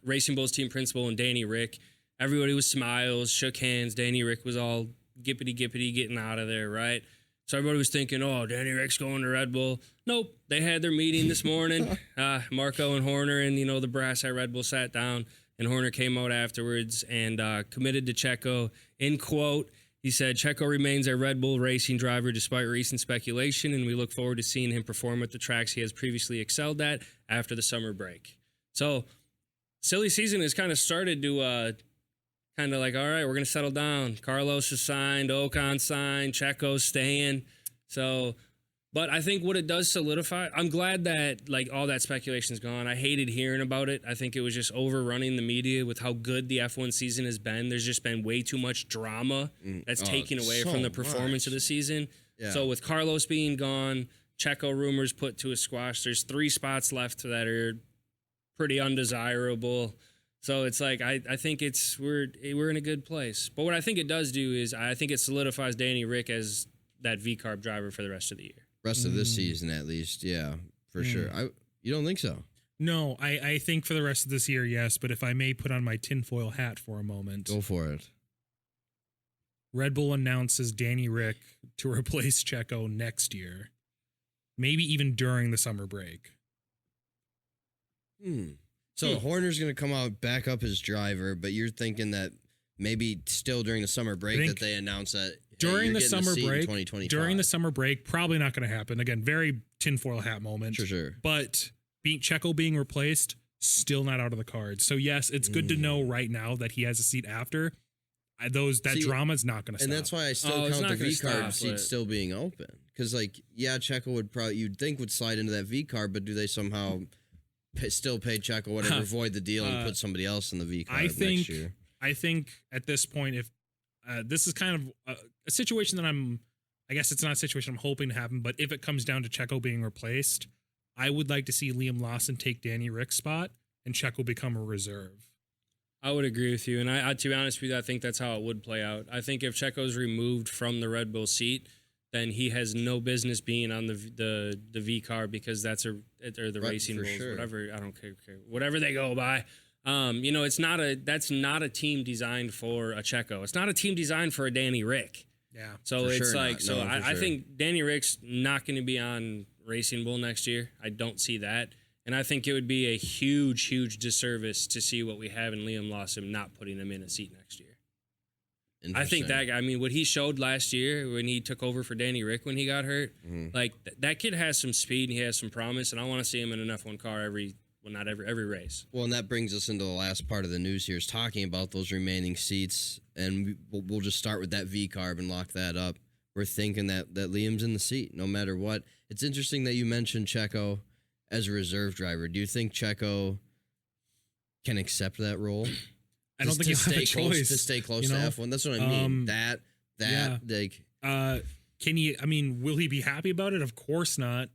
Racing Bulls team principal, and Danny Rick. Everybody was smiles, shook hands. Danny Rick was all gippity getting out of there, right? So everybody was thinking, oh, Danny Rick's going to Red Bull. Nope. They had their meeting this morning. Marco and Horner and, the brass at Red Bull sat down, and Horner came out afterwards and committed to Checo. In quote, he said, Checo remains a Red Bull racing driver despite recent speculation, and we look forward to seeing him perform at the tracks he has previously excelled at after the summer break. So, silly season has kind of started to kind of like, all right, we're going to settle down. Carlos is signed, Ocon signed, Checo's staying. So, but I think what it does solidify, I'm glad that like all that speculation's gone. I hated hearing about it. I think it was just overrunning the media with how good the F1 season has been. There's just been way too much drama that's taken away from the performance of the season. Yeah. So with Carlos being gone, Checo rumors put to a squash, there's 3 spots left that are pretty undesirable. So it's like I think we're in a good place. But what I think it does do is I think it solidifies Danny Rick as that V-carb driver for the rest of the year. Rest of this season, at least, yeah, for sure. You don't think so? No, I think for the rest of this year, yes. But if I may put on my tinfoil hat for a moment, go for it. Red Bull announces Danny Rick to replace Checo next year, maybe even during the summer break. So Horner's going to come out, back up his driver, but you're thinking that maybe still during the summer break that they announce that during the summer break, 2025. During the summer break, probably not going to happen. Again, very tinfoil hat moment. Sure. But Checo being replaced, still not out of the cards. So yes, it's good to know right now that he has a seat after. That drama is not going to stop. And that's why I still count the V-carb seat still being open. Because Checo you'd think would slide into that V-carb, but do they somehow still pay Checo whatever, void the deal, and put somebody else in the V-carb next year? I think at this point, if this is kind of a situation that I guess it's not a situation I'm hoping to happen, but if it comes down to Checo being replaced, I would like to see Liam Lawson take Danny Rick's spot and Checo become a reserve. I would agree with you. And I to be honest with you, I think that's how it would play out. I think if Checo's removed from the Red Bull seat, then he has no business being on the V car, because that's or the racing rules, whatever. I don't care, whatever they go by. That's not a team designed for a Checo. It's not a team designed for a Danny Rick. Yeah. So it's I think Danny Rick's not going to be on Racing Bull next year. I don't see that. And I think it would be a huge, huge disservice to see what we have in Liam Lawson not putting him in a seat next year. I think that guy, what he showed last year when he took over for Danny Rick when he got hurt, that kid has some speed and he has some promise, and I want to see him in an F1 car every race. Well, and that brings us into the last part of the news here, is talking about those remaining seats, and we'll just start with that V-carb and lock that up. We're thinking that Liam's in the seat no matter what. It's interesting that you mentioned Checo as a reserve driver. Do you think Checo can accept that role? I don't think he'll have a choice to stay close to F1. That's what I mean. Can he? Will he be happy about it? Of course not.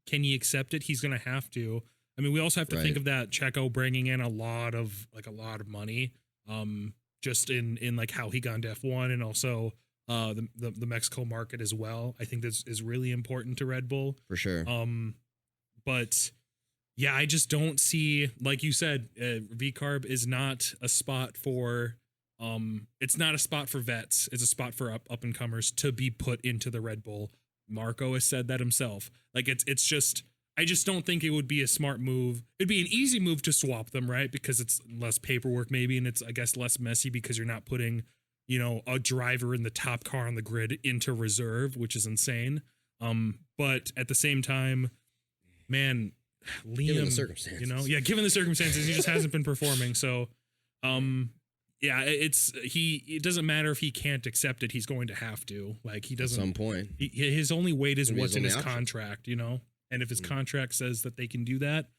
Can he accept it? He's going to have to. We also have to think of that Checo bringing in a lot of money, just in like how he got into F1, and also the Mexico market as well. I think this is really important to Red Bull for sure. But yeah, I just don't see, like you said, V-carb is not a spot for, it's not a spot for vets. It's a spot for up and comers to be put into the Red Bull. Marco has said that himself. It's just, I just don't think it would be a smart move. It'd be an easy move to swap them, right? Because it's less paperwork maybe, and it's, I guess, less messy because you're not putting, a driver in the top car on the grid into reserve, which is insane. But at the same time, man, Liam, given the circumstances. Given the circumstances, he just hasn't been performing. So, it doesn't matter if he can't accept it. He's going to have to. He doesn't. At some point, his only weight is what's in his contract. And if his contract says that they can do that,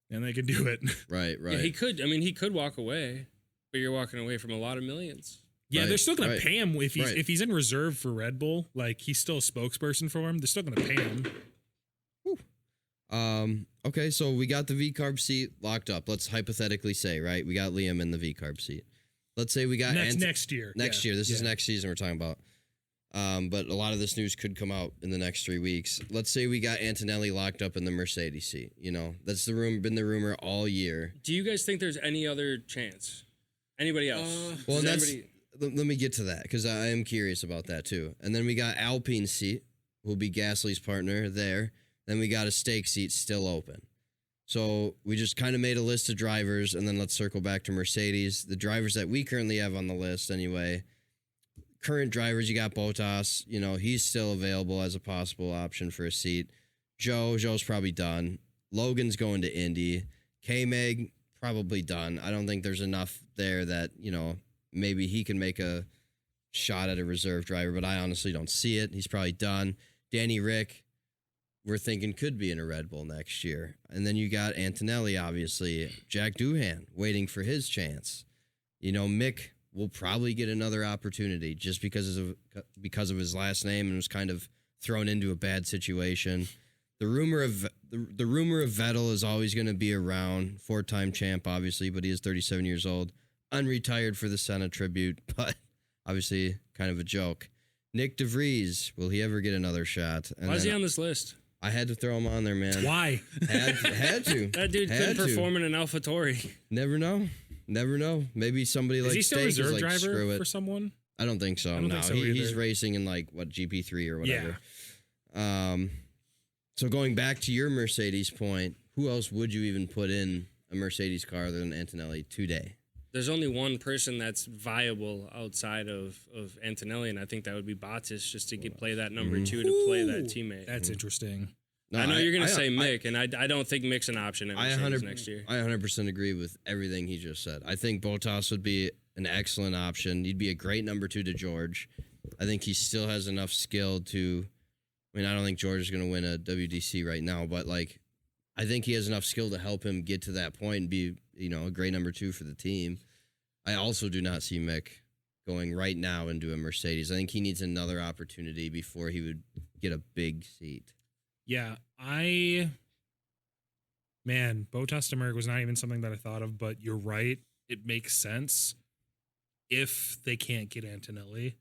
then they can do it. Right. Yeah, he could. He could walk away, but you're walking away from a lot of millions. Yeah, they're still going to pay him if he's in reserve for Red Bull. He's still a spokesperson for him. They're still going to pay him. Okay, so we got the V-carb seat locked up. Let's hypothetically say, right, we got Liam in the V-carb seat. Let's say we got... That's next year. Next year. This is next season we're talking about. But a lot of this news could come out in the next 3 weeks. Let's say we got Antonelli locked up in the Mercedes seat. That's been the rumor all year. Do you guys think there's any other chance? Anybody else? Well, let me get to that because I am curious about that too. And then we got Alpine's seat, who'll be Gasly's partner there. Then we got a stake seat still open. So we just kind of made a list of drivers, and then let's circle back to Mercedes. The drivers that we currently have on the list anyway. Current drivers, you got Bottas. He's still available as a possible option for a seat. Joe's probably done. Logan's going to Indy. K-Meg, probably done. I don't think there's enough there that, maybe he can make a shot at a reserve driver, but I honestly don't see it. He's probably done. Danny Rick, we're thinking could be in a Red Bull next year. And then you got Antonelli, obviously. Jack Doohan, waiting for his chance. Mick will probably get another opportunity just because of his last name and was kind of thrown into a bad situation. The rumor of Vettel is always going to be around. 4-time champ, obviously, but he is 37 years old. Unretired for the Senna tribute, but obviously kind of a joke. Nick DeVries, will he ever get another shot? And why is he on this list? I had to throw him on there, man. Why? Had to. That dude couldn't perform in an AlphaTauri. Never know. Maybe somebody like Is he still Steak reserve is like, screw driver it. for someone? I don't think so. I don't think so He's either. racing in GP3 or whatever. Yeah. So going back to your Mercedes point, who else would you even put in a Mercedes car other than Antonelli today? There's only one person that's viable outside of Antonelli, and I think that would be Bottas, just to play that number 2 to play that teammate. That's interesting. No, I know you're going to say Mick, and I don't think Mick's an option at Mercedes next year. I 100% agree with everything he just said. I think Bottas would be an excellent option. He'd be a great number 2 to George. I think he still has enough skill to... I don't think George is going to win a WDC right now, but I think he has enough skill to help him get to that point and be, a great number 2 for the team. I also do not see Mick going right now into a Mercedes. I think he needs another opportunity before he would get a big seat. Yeah, Bottas to Merck was not even something that I thought of, but you're right. It makes sense if they can't get Antonelli.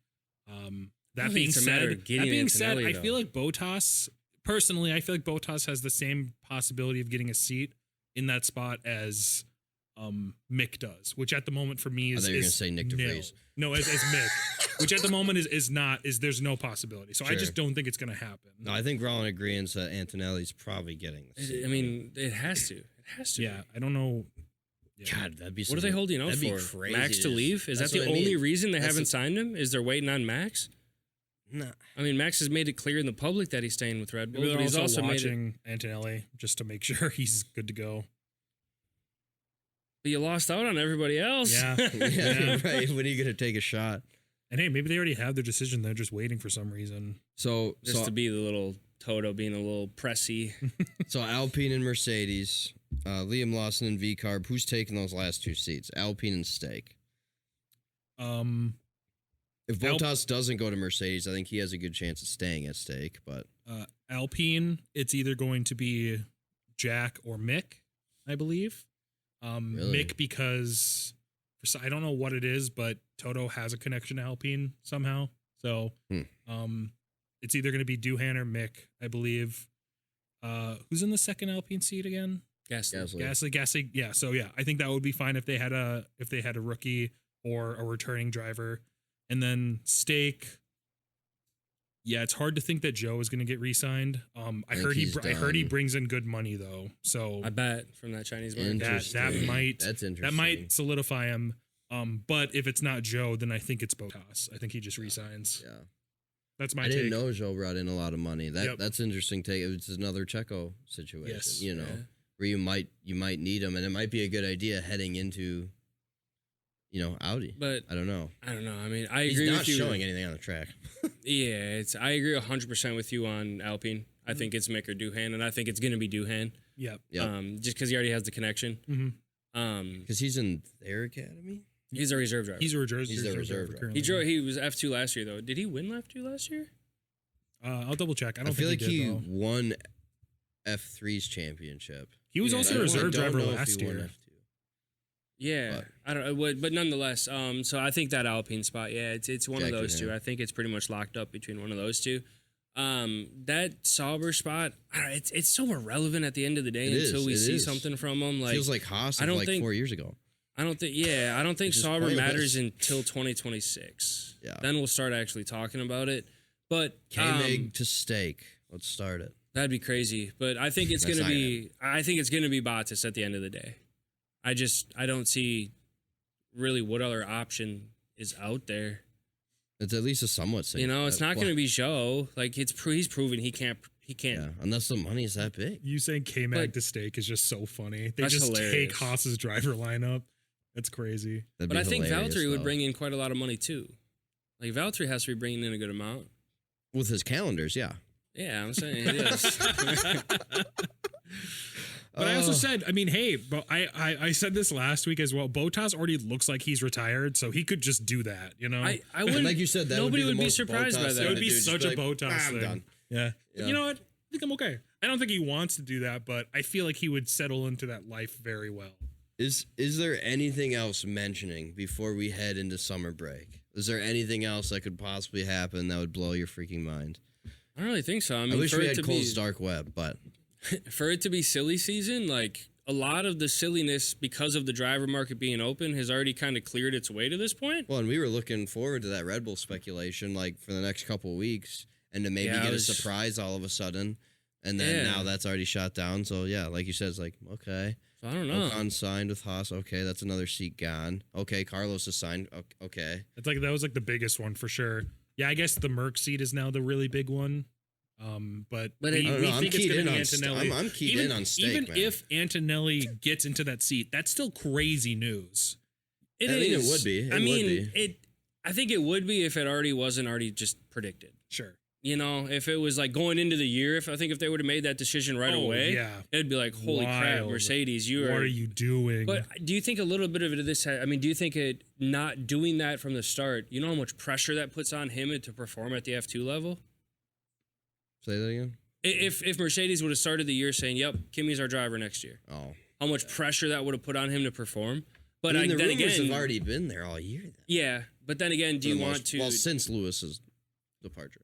That being said, I feel like Bottas, personally, has the same possibility of getting a seat in that spot as Mick does, which at the moment for me is... I thought you were going to say Nick DeVries. No, as Mick, which at the moment is there's no possibility. So Sure. I just don't think it's going to happen. No, I think we're all in agreement that Antonelli's probably getting the seat. It has to. It has to. Yeah, I don't know. Yeah. God, that'd be What are they holding out that'd be for? crazy Max to leave? Is that That's the what I only mean. reason they That's haven't signed him? Is they're waiting on Max? No. Max has made it clear in the public that he's staying with Red Bull, Maybe but they're he's also made it. watching Antonelli just to make sure he's good to go. But you lost out on everybody else. Yeah. Yeah, right. When are you going to take a shot? And hey, maybe they already have their decision. They're just waiting for some reason. So Just to be the little Toto being a little pressy. So Alpine and Mercedes, Liam Lawson and V-Carb. Who's taking those last 2 seats? Alpine and Stake. If Bottas doesn't go to Mercedes, I think he has a good chance of staying at Stake. But Alpine, it's either going to be Jack or Mick, I believe. Really? Mick because I don't know what it is, but Toto has a connection to Alpine somehow. So it's either going to be Doohan or Mick, I believe. Who's in the second Alpine seat again? Gasly. Yeah. So yeah, I think that would be fine if they had a rookie or a returning driver. And then Stake. Yeah, it's hard to think that Joe is going to get re-signed. I heard he brings in good money though. So I bet from that Chinese market. Interesting. That's interesting. that might solidify him. But if it's not Joe, then I think it's Bottas. I think he just resigns. Yeah. That's my I take. didn't know Joe brought in a lot of money. Yep. That's interesting take. It's another Checo situation, Yes. Where you might need him, and it might be a good idea heading into, Audi. But I don't know. I agree He's not with you. showing anything on the track. Yeah, I agree 100% with you on Alpine. I think it's Mick or Doohan, and I think it's going to be Doohan. Yep. Yep. Just because he already has the connection. Mm-hmm. Because he's in their academy. He's a reserve driver. He's a reserve driver. currently. He was F2 last year though. Did he win F2 last year? I'll double check. I don't feel think like he did, though. won F3's championship. He was also a reserve driver last year. year. Yeah, But- I don't know, but nonetheless, so I think that Alpine spot, yeah, it's one of Jack, those two. yeah. I think it's pretty much locked up between one of those two. That Sauber spot, I don't know, it's so irrelevant at the end of the day It until we is, it see is. something from them. Like, Feels like Haas I don't like think- 4 years ago. I don't think just Sauber matters pointless. until 2026. Yeah. Then we'll start actually talking about it. But K-Mig to steak. Let's start it. that'd be crazy. But I think it's That's gonna not be Bottas at the end of the day. I don't see really what other option is out there. It's at least a somewhat safe. You know, it's not going to be Zhou. Like he's proven he can't. Yeah, unless the money is that big. You saying K-Mag But- to steak is just so funny. They That's just hilarious. take Haas's driver lineup. That's crazy. That'd But be I think hilarious, Valtteri would though. bring in quite a lot of money too. Like Valtteri has to be bringing in a good amount. with his calendars. Yeah, Yeah, I'm saying it is. But I also said, I mean, hey, but I said this last week as well. Bottas already looks like he's retired, so he could just do that, you know? I and wouldn't. like you said, that nobody would would be most surprised by Bottas that. thing It would to be do, just such a like, Bottas I'm thing. done. Yeah. Yeah. You know what? I think I'm okay. I don't think he wants to do that, but I feel like he would settle into that life very well. Is there anything else mentioning before we head into summer break? Is there anything else that could possibly happen that would blow your freaking mind? I don't really think so. I mean, I wish for we it had to Cole's be dark web, but for it to be silly season, like a lot of the silliness because of the driver market being open has already kind of cleared its way to this point. well, and we were looking forward to that Red Bull speculation, like for the next couple of weeks, and to maybe Yeah, I get was- a surprise all of a sudden, and then Yeah. now that's already shot down. So yeah, like you said, it's like okay, So I don't know. Ocon signed with Haas. Okay, that's another seat gone. Okay, Carlos is signed. Okay, It's like that was like the biggest one for sure. Yeah, I guess the Merc seat is now the really big one. But But we, it- I don't we know, I'm think it's keyed going to in be on st- Antonelli. I'm keyed in on steak, Even man. if Antonelli gets into that seat, that's still crazy news. It I mean, it is. would be. It I would mean, be. I think it would be if it already wasn't already just predicted. Sure. You know, if it was like going into the year, if they would have made that decision right Oh, away, yeah. it'd be like, holy crap, Wild. Mercedes, you What are. are you doing? But do you think a little bit of it this? I mean, do you think it not doing that from the start? You know how much pressure that puts on him to perform at the F2 level. say that again. If Mercedes would have started the year saying, "Yep, Kimi's our driver next year," Oh, how much pressure that would have put on him to perform? But I mean, the then rumors again, have already been there all year. Then. yeah. But then again, do For you the want most- to? Well, since Lewis's departure,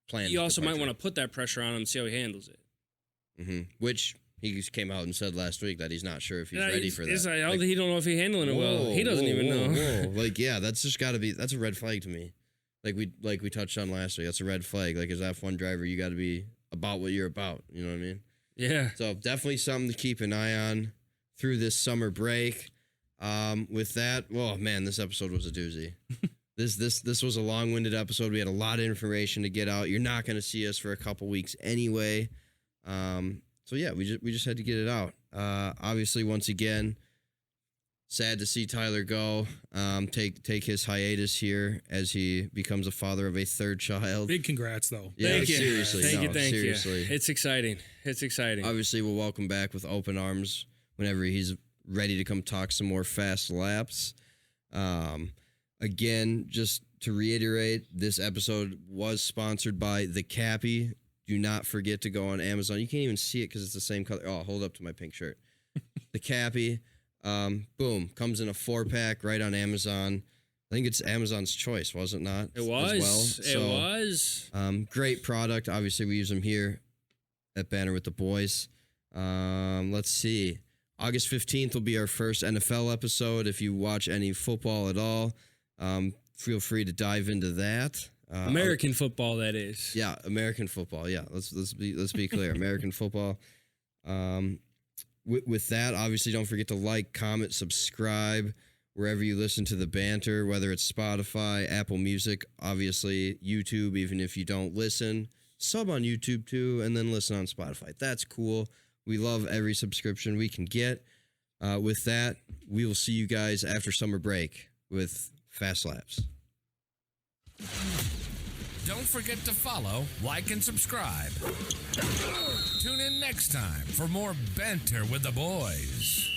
planned. You also might want to put that pressure on him and see how he handles it. Which he came out and said last week that he's not sure if he's Yeah, ready it's- for it's that. like, he don't know if he's handling it well. He doesn't even know. Whoa. Like, yeah, that's just got to be. That's a red flag to me. Like we touched on last week. That's a red flag. Like as F1 driver, you got to be about what you're about. You know what I mean? Yeah. So definitely something to keep an eye on through this summer break. With that, oh man, this episode was a doozy. This was a long-winded episode. We had a lot of information to get out. You're not going to see us for a couple weeks anyway. So yeah, we just had to get it out. Obviously, once again, sad to see Tyler go. Take his hiatus here as he becomes a father of a third child. Big congrats, though. Yeah, Thank you. seriously, Thank you. no, Thank seriously. you. It's exciting. It's exciting. Obviously, we'll welcome back with open arms whenever he's ready to come talk some more fast laps. Again, just to reiterate, this episode was sponsored by The Cappy. Do not forget to go on Amazon. You can't even see it because it's the same color. Oh, hold up to my pink shirt. The Cappy. Boom. Comes in a 4-pack right on Amazon. I think it's Amazon's choice, was it not? It was. As well? It was. Great product. Obviously, we use them here at Banner with the Boys. Let's see. August 15th will be our first NFL episode. If you watch any football at all, feel free to dive into that. American football, that is. Yeah, American football. Yeah, let's be clear. American football. With that, obviously, don't forget to like, comment, subscribe wherever you listen to the banter, whether it's Spotify, Apple Music, obviously YouTube. Even if you don't listen, sub on YouTube too, and then listen on Spotify. That's cool. We love every subscription we can get. With that, we will see you guys after summer break with Fast Laps. Don't forget to follow, like, and subscribe. Tune in next time for more banter with the boys.